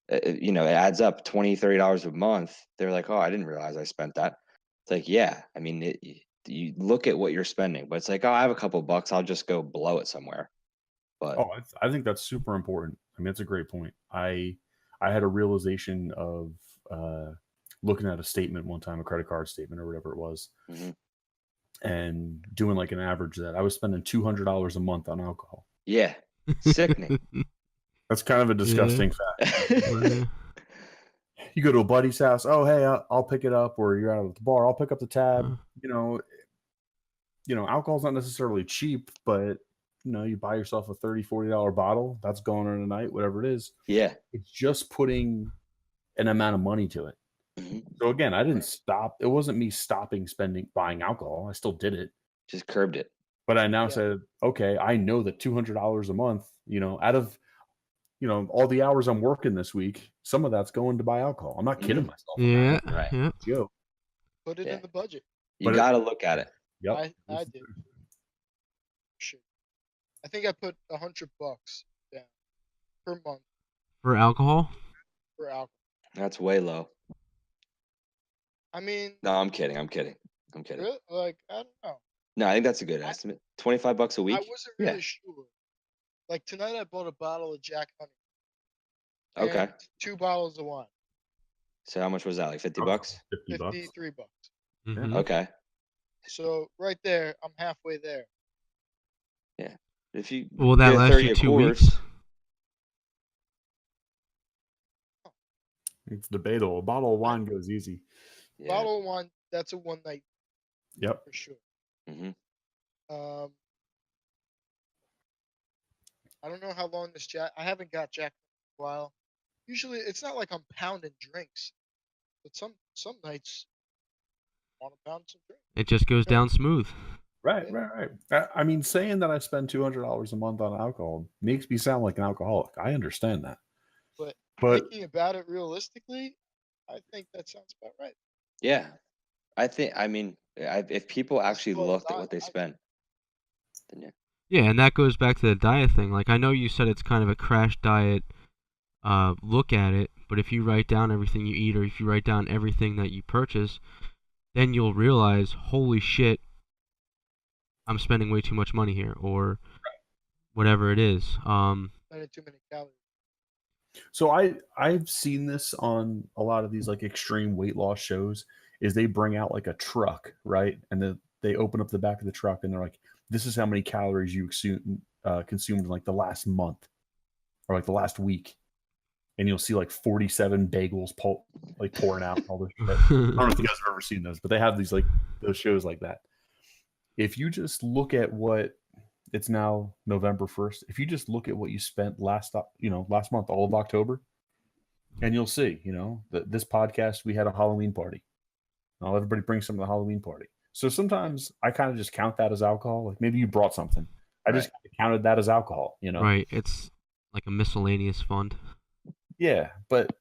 S2: it adds up $20-$30 a month. They're like, oh, I didn't realize I spent that. It's like, yeah, I mean, you look at what you're spending, but it's like, oh, I have a couple bucks, I'll just go blow it somewhere. But
S3: I think that's super important. I mean, that's a great point. I had a realization of looking at a statement one time, a credit card statement or whatever it was, and doing like an average that I was spending $200 a month on alcohol.
S2: Yeah, sickening.
S3: That's kind of a disgusting fact. You go to a buddy's house. Oh, hey, I'll pick it up. Or you're out at the bar. I'll pick up the tab. Alcohol's not necessarily cheap, but you buy yourself a $30, $40 bottle. That's going on a night, whatever it is.
S2: Yeah,
S3: it's just putting an amount of money to it. So again, I didn't stop. It wasn't me stopping buying alcohol. I still did it.
S2: Just curbed it.
S3: But I now said, okay, I know that $200 a month, out of all the hours I'm working this week, some of that's going to buy alcohol. I'm not kidding myself.
S1: Yeah.
S2: Right.
S1: Yeah.
S3: Yo.
S4: Put it in the budget.
S2: You got to look at it.
S3: Yep.
S4: I did. Sure. I think I put $100 down per month
S1: For alcohol?
S4: for alcohol.
S2: That's way low.
S4: I mean,
S2: no, I'm kidding.
S4: Really? Like, I don't know.
S2: No, I think that's a good estimate. $25 a week.
S4: I wasn't really sure. Like tonight, I bought a bottle of Jack Honey.
S2: Okay.
S4: And 2 bottles of wine.
S2: So how much was that? Like $50?
S3: $50.
S4: $53.
S1: Mhm.
S2: Okay.
S4: So right there, I'm halfway there.
S2: Yeah. If you
S1: Will that
S2: get
S1: last
S2: 30
S1: you
S2: a
S1: 2
S2: course,
S1: weeks?
S3: It's debatable. A bottle of wine goes easy.
S2: yeah.
S4: Bottle of wine, that's a one night
S3: Yep.
S4: for sure.
S2: hmm
S4: I don't know how long this Jack. I haven't got Jack in a while. Usually, it's not like I'm pounding drinks, but some nights I want to pound some drinks.
S1: It just goes down smooth.
S3: Right. I mean, saying that I spend $200 a month on alcohol makes me sound like an alcoholic. I understand that.
S4: But
S3: But
S4: thinking about it realistically, I think that sounds about right.
S2: Yeah. I mean, if people actually
S4: well as
S2: looked at
S4: I-
S2: what they
S4: I-
S2: spent, then yeah.
S1: Yeah, and that goes back to the diet thing. Like, I know you said it's kind of a crash diet look at it, but if you write down everything you eat or if you write down everything that you purchase, then you'll realize, holy shit, I'm spending way too much money here, or whatever it is.
S4: Spending too many calories.
S3: so I've seen this on a lot of these like extreme weight loss shows. Is they bring out like a truck, right, and then they open up the back of the truck and they're like, "This is how many calories you consumed in like the last month or like the last week," and you'll see like 47 bagels pouring out all this shit. I don't know if you guys have ever seen those, but they have these like those shows like that. If you just look at what it's now November 1st, if you just look at what you spent last month, all of October, and you'll see, that this podcast, we had a Halloween party. Now everybody brings some to the Halloween party. So sometimes I kind of just count that as alcohol. Like maybe you brought something. I just counted that as alcohol,
S1: Right, it's like a miscellaneous fund.
S3: Yeah, but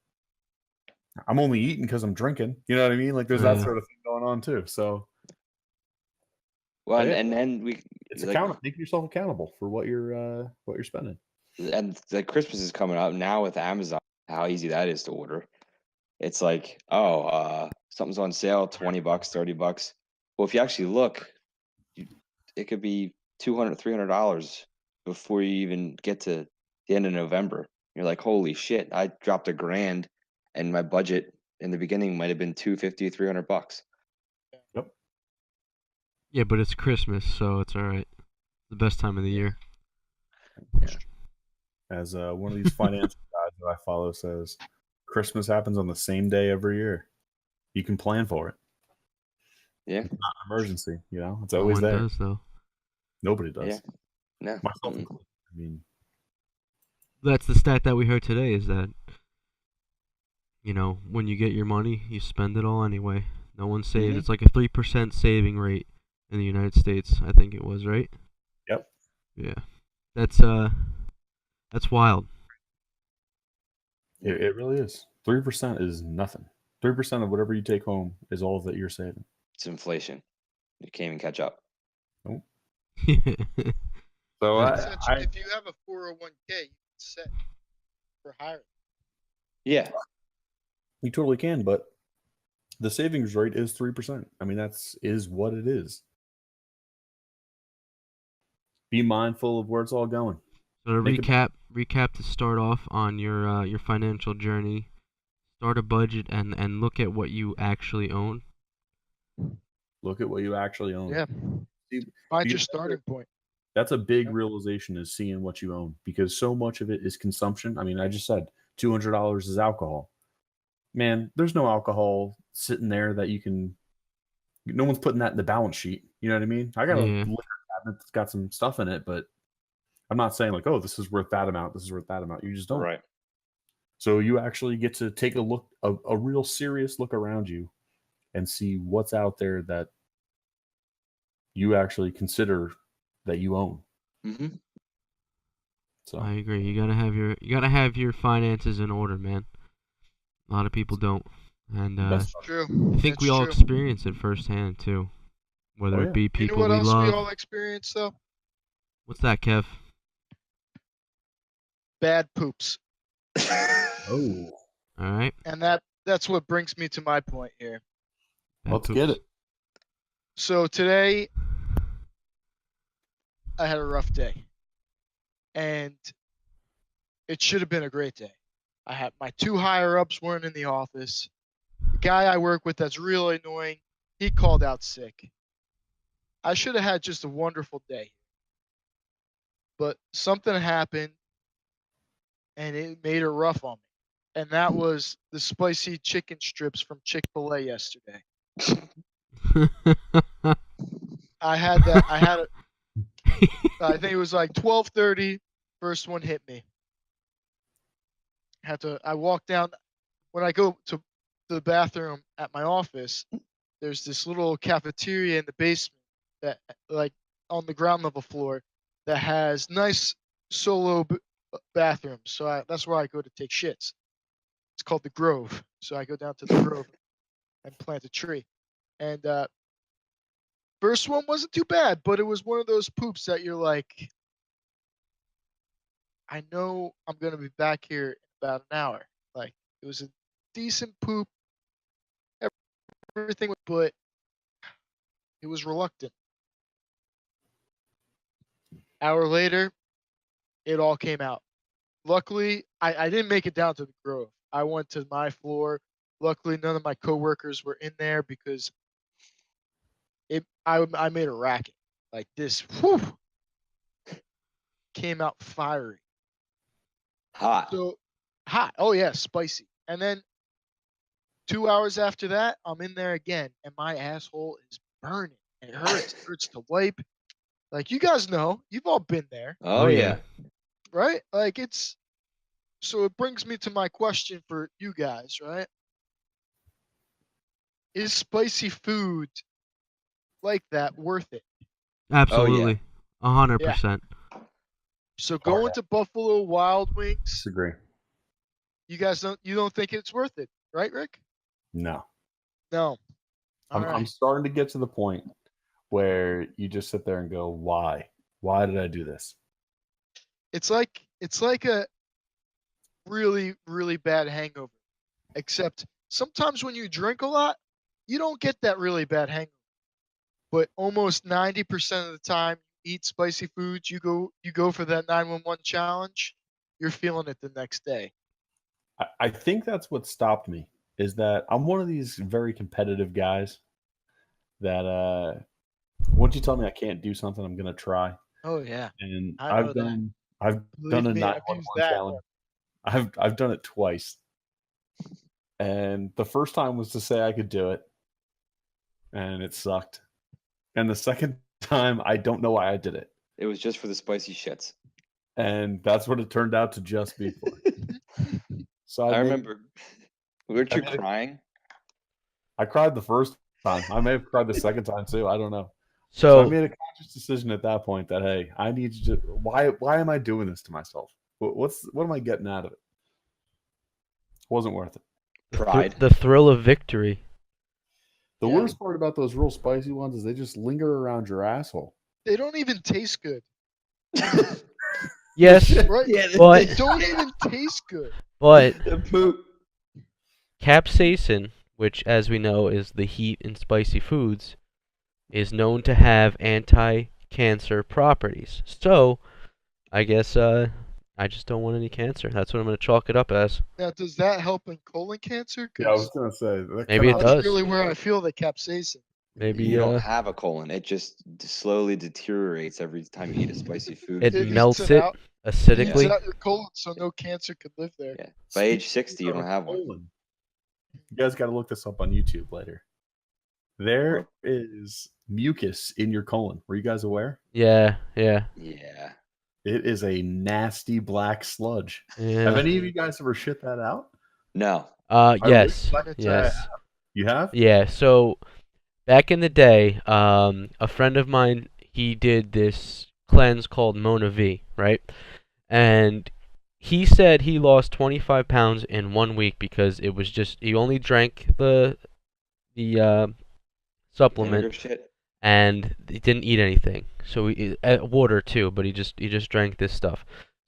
S3: I'm only eating because I'm drinking. You know what I mean? Like there's that
S1: Yeah.
S3: sort of thing going on too. So
S2: Well,
S3: yeah,
S2: and then
S3: it's
S2: like,
S3: making yourself accountable for what you're spending.
S2: and the Christmas is coming up now with Amazon. How easy that is to order. It's like, something's on sale, $20, $30. Well, if you actually look, it could be $200, $300 before you even get to the end of November. You're like, holy shit! I dropped $1,000, and my budget in the beginning might have been $250, $300.
S3: Yep.
S1: Yeah, but it's Christmas, so it's all right. The best time of the year.
S3: As one of these financial guys that I follow says, Christmas happens on the same day every year. You can plan for it.
S2: Yeah.
S3: It's not an emergency, it's
S1: No
S3: always
S1: one
S3: there.
S1: does, though.
S3: Nobody does.
S2: Yeah. No.
S3: Myself included. I mean,
S1: That's the stat that we heard today, is that, when you get your money, you spend it all anyway. No one saves.
S2: Mhm.
S1: It's like a 3% saving rate in the United States, I think it was, right?
S3: Yep.
S1: Yeah. That's wild.
S3: It really is. 3% is nothing. 3% of whatever you take home is all that you're saving.
S2: It's inflation. You can't even catch up.
S3: Nope.
S1: Yeah.
S3: So
S4: If you have a 401k, you can set for hiring.
S2: Yeah.
S3: you totally can, but the savings rate is 3%. I mean, is what it is. Be mindful of where it's all going.
S1: So to
S3: Make
S1: recap to start off on your financial journey, start a budget and look at what you actually own.
S3: Look at what you actually own.
S4: Yeah.
S3: See,
S4: Find your
S3: because
S4: starting point.
S3: That's a big realization, is seeing what you own, because so much of it is consumption. I mean, I just said $200 is alcohol. Man, there's no alcohol sitting there that you can. No one's putting that in the balance sheet. You know what I mean? I got a liquor cabinet that's got some stuff in it, but I'm not saying like, oh, this is worth that amount. This is worth that amount. You just don't.
S2: Right.
S3: So you actually get to take a real serious look around you and see what's out there that you actually consider that you own.
S2: Mm-hmm.
S3: So
S1: I agree. You gotta have your finances in order, man. A lot of people don't, and
S3: That's
S4: true.
S1: I think we all experience it firsthand too, whether it be
S4: You know
S1: people
S4: what
S1: we
S4: else
S1: love.
S4: we all experience though?
S1: What's that, Kev?
S4: Bad poops.
S3: Oh,
S1: All right.
S4: And that's what brings me to my point here.
S1: Bad
S3: let's
S1: poops.
S3: get it.
S4: So today I had a rough day. and it should have been a great day. I had my 2 higher ups weren't in the office. The guy I work with that's really annoying, he called out sick. I should have had just a wonderful day. But something happened and it made it rough on me. And that was the spicy chicken strips from Chick-fil-A yesterday. I had that. I think it was like 12:30. First one hit me. I walked down. When I go to the bathroom at my office, there's this little cafeteria in the basement that, like, on the ground level floor, that has nice solo bathrooms. So that's where I go to take shits. It's called the Grove. So I go down to the Grove and plant a tree. And first one wasn't too bad, but it was one of those poops that you're like, I know I'm gonna be back here in about an hour. Like, it was a decent poop, everything, but it was reluctant. Hour later, it all came out. Luckily, I didn't make it down to the Grove. I went to my floor. Luckily, none of my coworkers were in there because I made a racket. Like this, whew, came out fiery.
S2: Hot.
S4: So hot. Oh yeah, spicy. And then 2 hours after that, I'm in there again, and my asshole is burning. It hurts. It hurts to wipe. Like, you guys know, you've all been there,
S2: Oh, yeah.
S4: right? Like, it's so it brings me to my question for you guys, right? Is spicy food like that worth it?
S1: Absolutely. 100%.
S4: So going to Buffalo Wild Wings,
S3: Disagree.
S4: you don't think it's worth it, right, Rick?
S3: No.
S4: No.
S3: I'm starting to get to the point where you just sit there and go, why? Why did I do this?
S4: It's like a really, really bad hangover. Except sometimes when you drink a lot, you don't get that really bad hangover. But almost 90% of the time you eat spicy foods, you go for that 911 challenge, you're feeling it the next day.
S3: I think that's what stopped me, is that I'm one of these very competitive guys that once you tell me I can't do something, I'm gonna try.
S4: Oh yeah.
S3: And
S4: I know
S3: I've
S4: that.
S3: done a
S4: Believe me, I've
S3: 911
S4: used that
S3: challenge. I've done it twice. And the first time was to say I could do it, and it sucked. And the second time, I don't know why I did it.
S2: It was just for the spicy shits.
S3: And that's what it turned out to just be for. So
S2: I remember. Weren't you
S3: I made it-
S2: crying?
S3: I cried the first time. I may have cried the second time too. I don't know. So I
S1: So,
S3: made a conscious decision at that point that, hey, I need to. Why am I doing this to myself? What am I getting out of it? Wasn't worth it.
S2: Pride.
S1: the thrill of victory.
S3: The
S4: Yeah.
S3: worst part about those real spicy ones is they just linger around your asshole.
S4: They don't even taste good.
S1: Yes,
S4: Right?
S2: Yeah,
S1: but
S4: They don't even taste good.
S1: but
S2: the poop.
S1: capsaicin, which as we know is the heat in spicy foods, is known to have anti-cancer properties. So, I guess I just don't want any cancer. That's what I'm going to chalk it up as.
S4: Now, does that help in colon cancer?
S3: Yeah, I was
S4: 'Cause
S3: gonna say that
S1: Maybe it
S3: kinda-
S4: that's
S1: does.
S4: really where I feel the capsaicin.
S1: Maybe
S2: You don't have a colon. It just slowly deteriorates every time you eat a spicy food.
S1: it
S4: It eats
S1: melts
S4: it
S1: it
S4: out. It eats
S1: acidically.
S4: out your colon, so no cancer could live there.
S2: Yeah. By age
S3: Speaking
S2: 60, you don't
S3: of
S2: have one.
S3: colon, you guys got to look this up on YouTube later. There is mucus in your colon. Were you guys aware?
S1: Yeah, yeah,
S2: Yeah.
S3: It is a nasty black sludge. Have
S1: yeah.
S3: any of you guys ever shit that out?
S2: No.
S1: Yes,
S4: Like it's,
S1: yes.
S3: You have?
S1: Yeah, so back in the day, a friend of mine, he did this cleanse called Mona V, right? And he said he lost 25 pounds in 1 week because it was just he only drank the supplement
S2: Vinegar shit.
S1: and he didn't eat anything. So water too, but he just drank this stuff.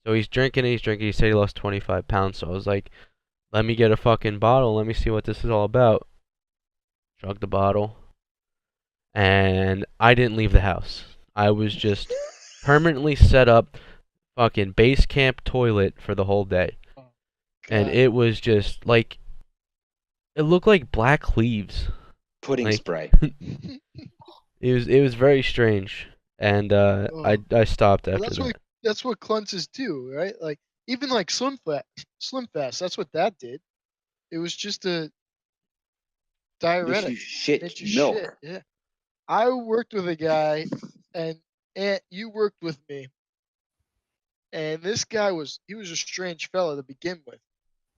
S1: So he's drinking. He said he lost 25 pounds. So I was like, let me get a fucking bottle. Let me see what this is all about. Drug the bottle, and I didn't leave the house. I was just permanently set up fucking base camp toilet for the whole day.
S4: Oh,
S1: And
S4: God.
S1: it was just like, it looked like black leaves.
S2: Pudding
S1: Like,
S2: spray.
S1: it was very strange. And
S4: Oh.
S1: I stopped
S4: Well,
S1: after that.
S4: that's what cleanses do, right? Like even like Slim Fast, that's what that did. It was just a
S2: Makes
S4: diuretic.
S2: you shit
S4: Made you
S2: milk.
S4: shit. Yeah. I worked with a guy, and you worked with me, and this guy he was a strange fella to begin with.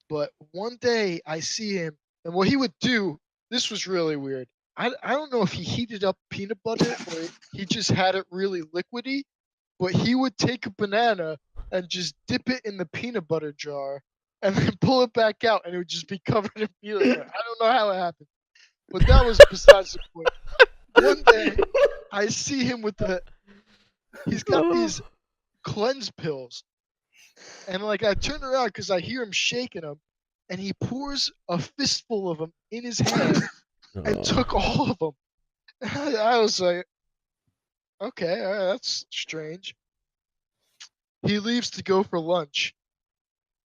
S4: But one day I see him, and what he would do, this was really weird. I don't know if he heated up peanut butter or he just had it really liquidy, but he would take a banana and just dip it in the peanut butter jar and then pull it back out, and it would just be covered in peanut butter. I don't know how it happened, but that was besides the point. One day I see him with he's got these cleanse pills, and like I turn around because I hear him shaking them, and he pours a fistful of them in his hand and took all of them. I was like, okay, all right, that's strange. He leaves to go for lunch,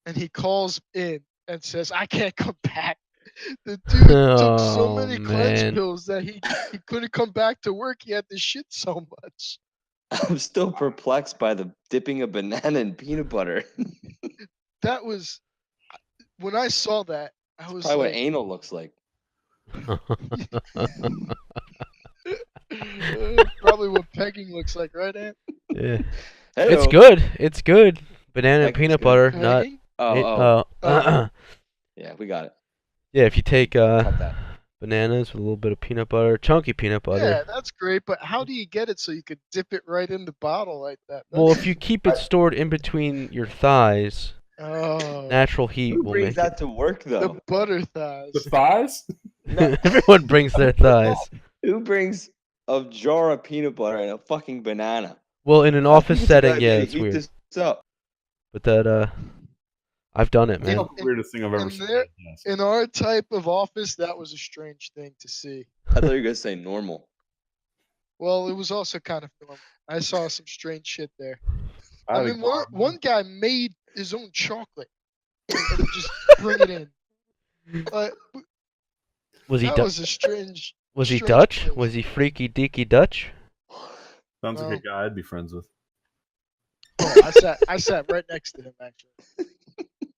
S4: and he calls in and says, I can't come back. The dude took so
S1: Oh,
S4: many cleanse
S1: man.
S4: pills that he couldn't come back to work. He had to shit so much.
S2: I'm still perplexed by the dipping a banana in peanut butter.
S4: That was, when I saw that, I was
S2: Probably what
S4: like,
S2: anal looks like.
S4: probably what pegging looks like, right, Ant?
S1: Yeah.
S2: Hey,
S1: It's good. It's good. Banana and
S2: Pegging's
S1: peanut
S2: good.
S1: butter, not
S4: Pegging?
S2: Oh,
S4: Oh.
S2: yeah, we got it.
S1: yeah, if you take
S2: Got that.
S1: bananas with a little bit of peanut butter, chunky peanut butter.
S4: Yeah, that's great, but how do you get it so you could dip it right in the bottle like that?
S1: Well, if you keep it stored in between your thighs,
S4: Oh,
S1: natural heat
S2: Who
S1: will
S2: brings
S1: make
S2: that to work,
S4: the
S2: though?
S4: butter thighs.
S3: The thighs?
S2: No.
S1: Everyone brings their thighs.
S2: Who brings a jar of peanut butter and a fucking banana?
S1: Well, in an
S2: I think
S1: office
S2: it's a good
S1: setting,
S2: idea
S1: yeah,
S2: to
S1: it's
S2: heat
S1: weird.
S2: this up.
S1: But that I've done it,
S3: That's
S1: man.
S3: not the weirdest thing I've ever
S4: And
S3: seen.
S4: there-
S3: Yes.
S4: In our type of office, that was a strange thing to see.
S2: I thought you were gonna say normal.
S4: Well, it was also kind of normal. I saw some strange shit there.
S3: I
S4: I
S3: had a
S4: mean,
S3: guy-
S4: one guy made his own chocolate and would just bring it in. But
S1: Was he
S4: that was a strange.
S1: was he
S4: strange
S1: Dutch?
S4: place.
S1: Was he freaky deaky Dutch?
S3: Sounds like
S4: Well-
S3: a guy I'd be friends with.
S4: Oh, I sat right next to him actually.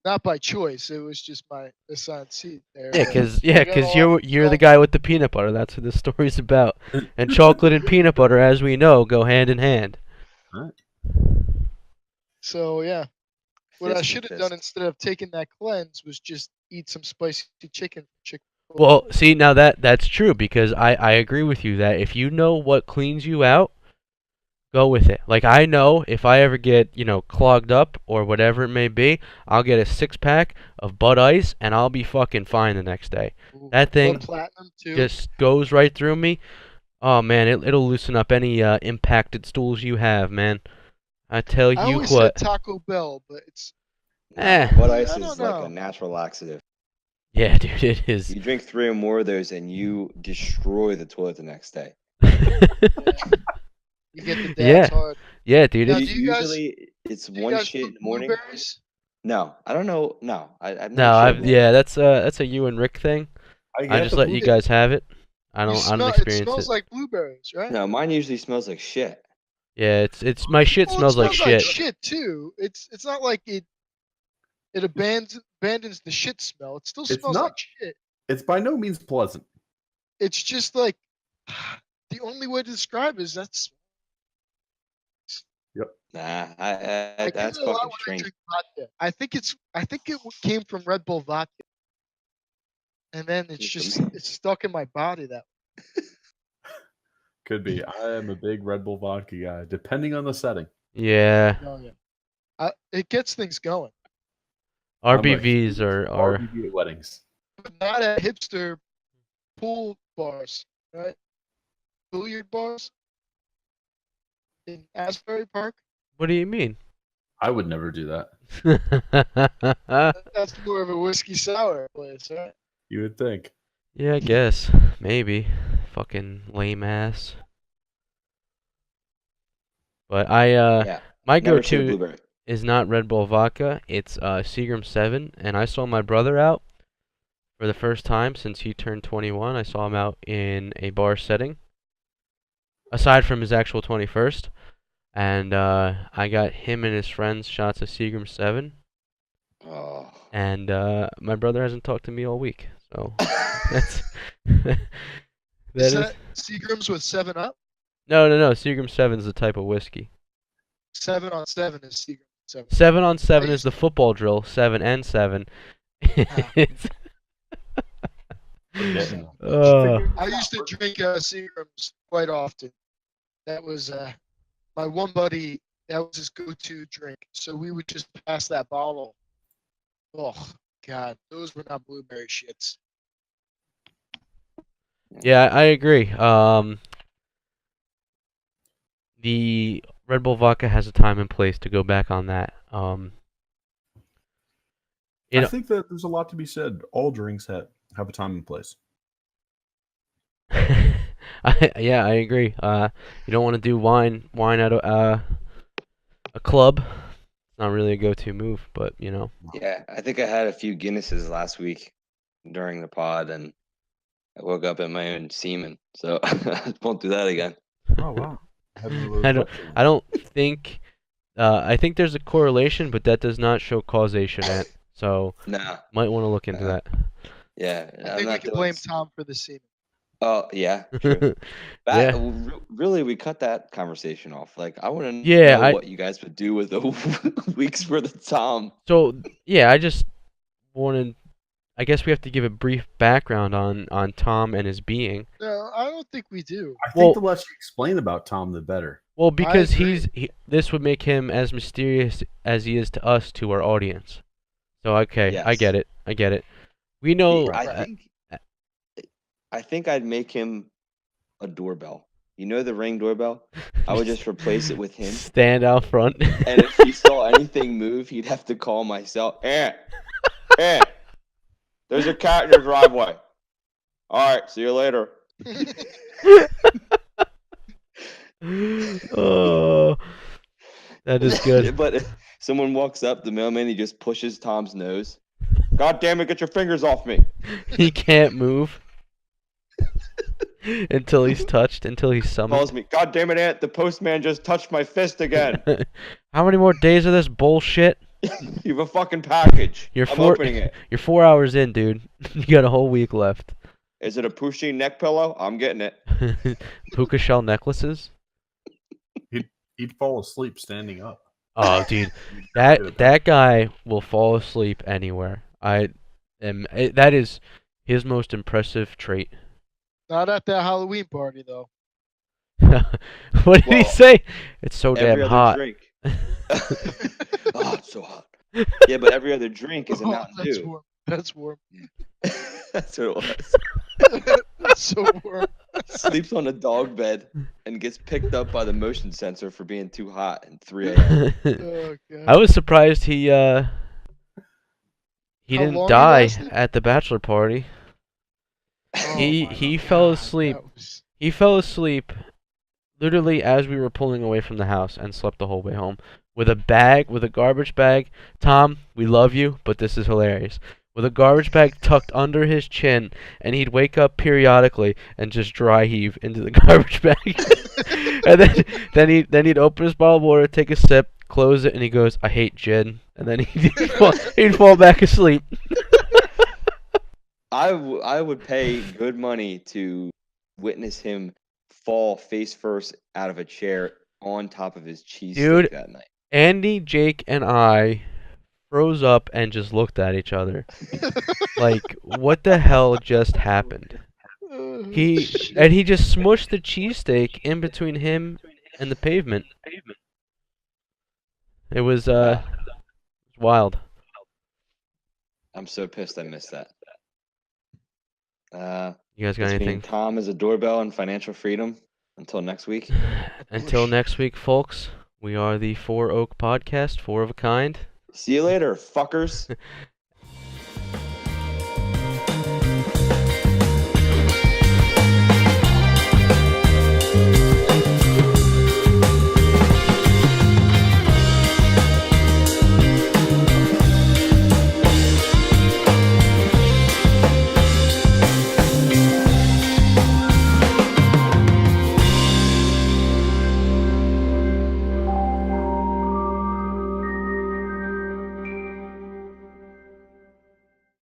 S4: Not by choice. It was just my assigned seat there.
S1: Yeah,
S4: but
S1: cause
S4: we got
S1: you're
S4: along
S1: the
S4: well.
S1: guy with the peanut butter. That's what the story's about. And chocolate and peanut butter, as we know, go hand in hand.
S4: So yeah, what I
S2: Fist
S4: should
S2: and
S4: have done
S2: fist.
S4: instead of taking that cleanse was just eat some spicy chicken from Chick-fil-A.
S1: Well, see, now that's true because I agree with you that if you know what cleans you out, go with it. Like I know if I ever get, clogged up or whatever it may be, I'll get a 6-pack of Bud Ice and I'll be fucking fine the next day.
S4: Ooh,
S1: That thing
S4: Blood Platinum too.
S1: just goes right through me. Oh man, it'll loosen up any impacted stools you have, man. I tell
S4: I
S1: you
S4: always
S1: what.
S4: said Taco Bell, but it's
S2: Bud Ice
S4: I
S2: is
S4: don't
S2: like
S4: know.
S2: a natural laxative.
S1: Yeah, dude, it is.
S2: You drink 3 or more of those, and you destroy the toilet the next day.
S4: You get the
S1: Yeah.
S4: dad's hard.
S1: Yeah, dude.
S4: Now,
S1: It's,
S4: do you guys-
S2: Usually, it's
S4: Do you
S2: one
S4: guys
S2: shit in
S4: put
S2: the morning.
S4: blueberries?
S2: No, I don't know. No, I've never.
S1: no,
S2: shared one.
S1: yeah, that's a you and Rick thing. I
S3: get
S1: just
S3: the
S1: let you
S3: blue-
S1: guys have it. I don't
S4: It
S1: experience
S4: smells
S1: it.
S4: like blueberries, right?
S2: No, mine usually smells like shit.
S1: Yeah, it's my shit
S4: Well,
S1: smells
S4: it
S1: like shit.
S4: shit too. It's not like it abandons the shit smell. It still
S3: It's
S4: smells
S3: not-
S4: like shit.
S3: It's by no means pleasant.
S4: It's just like the only way to describe it is that's.
S2: Nah,
S4: I get
S2: that's
S4: it a lot
S2: fucking
S4: when I
S2: strange.
S4: drink vodka. I think it came from Red Bull vodka, and then it's just it's stuck in my body that.
S3: Could be. I am a big Red Bull vodka guy, depending on the setting.
S1: Yeah,
S4: Oh yeah. It gets things going,
S1: RBVs are
S3: RBV at weddings.
S4: but not at hipster pool bars, right? Billiard bars in Asbury Park.
S1: What do you mean?
S3: I would never do that.
S4: That's more of a whiskey sour place, right?
S3: You would think.
S1: Yeah, I guess maybe. Fucking lame ass. But
S2: Yeah,
S1: my
S2: never seen a
S1: go-to
S2: blueberry.
S1: is not Red Bull vodka. It's Seagram 7, and I saw my brother out for the first time since he turned 21. I saw him out in a bar setting, aside from his actual 21st, and I got him and his friends shots of Seagram 7,
S2: Oh.
S1: and my brother hasn't talked to me all week, so that's that
S4: Is
S1: is
S4: that Seagrams with 7-Up?
S1: no. Seagram 7 is a type of whiskey.
S4: 7 on 7 is Seagram 7.
S1: 7 on 7
S4: I
S1: is the football drill. 7 and 7. It's
S4: I used to drink Seagrams quite often. That was my one buddy. That was his go-to drink. So we would just pass that bottle. Oh God, those were not blueberry shits.
S1: Yeah, I agree. The Red Bull vodka has a time and place to go back on that.
S3: I think that there's a lot to be said. All drinks have a time and place.
S1: I agree. You don't want to do wine at a club. It's not really a go-to move, but you know.
S2: Yeah, I think I had a few Guinnesses last week during the pod, and I woke up in my own semen, so I won't do that again.
S3: Oh wow!
S1: I don't think. I think there's a correlation, but that does not show causation yet. So
S2: Nah.
S1: might want to look into that.
S2: Yeah,
S4: I think we can blame Tom for the semen.
S2: Oh yeah, true. Really, we cut that conversation off. Like, I want to know what you guys would do with a week's worth of Tom.
S1: So yeah, I just wanted. I guess we have to give a brief background on Tom and his being.
S4: No, I don't think we do.
S3: I think the less you explain about Tom, the better.
S1: Well, because this would make him as mysterious as he is to us, to our audience. So okay, yes. I get it. We know.
S2: I think I'd make him a doorbell. You know the Ring doorbell? I would just replace it with him.
S1: Stand out front.
S2: And if he saw anything move, he'd have to call myself. There's a cat in your driveway. All right, see you later.
S1: Oh, that is good.
S2: But if someone walks up, the mailman, he just pushes Tom's nose. God damn it, get your fingers off me.
S1: He can't move until he's touched, until he's summoned.
S2: Calls me, God damn it, Aunt, the postman just touched my fist again.
S1: How many more days of this bullshit?
S2: You have a fucking package. I'm opening it.
S1: You're 4 hours in, dude. You got a whole week left.
S2: Is it a Pusheen neck pillow? I'm getting it.
S1: Puka shell necklaces?
S3: He'd fall asleep standing up.
S1: Oh, dude, that guy will fall asleep anywhere. That is his most impressive trait.
S4: Not at that Halloween party, though.
S1: What did he say? It's so damn hot.
S2: Drink. Oh, it's so hot. Yeah, but every other drink is a Mountain Dew.
S4: Warm. That's warm.
S2: That's what it was.
S4: That's so warm.
S2: Sleeps on a dog bed and gets picked up by the motion sensor for being too hot at 3 a.m.
S4: Oh, God.
S1: I was surprised he didn't die at the bachelor party.
S4: Oh,
S1: he fell asleep. He fell asleep literally as we were pulling away from the house and slept the whole way home with a garbage bag. Tom, we love you, but this is hilarious. With a garbage bag tucked under his chin, and he'd wake up periodically and just dry heave into the garbage bag. And then he'd open his bottle of water, take a sip, close it, and he goes, "I hate gin," and then he'd fall back asleep.
S2: I would pay good money to witness him fall face first out of a chair on top of his cheesesteak that night.
S1: Andy, Jake, and I froze up and just looked at each other. Like, what the hell just happened? He just smushed the cheesesteak in between him and the pavement. It was wild.
S2: I'm so pissed I missed that.
S1: You guys got anything?
S2: Tom is a doorbell and financial freedom. Until next week.
S1: Until next week, folks. We are the Four Oak Podcast, 4 of a kind.
S2: See you later, fuckers.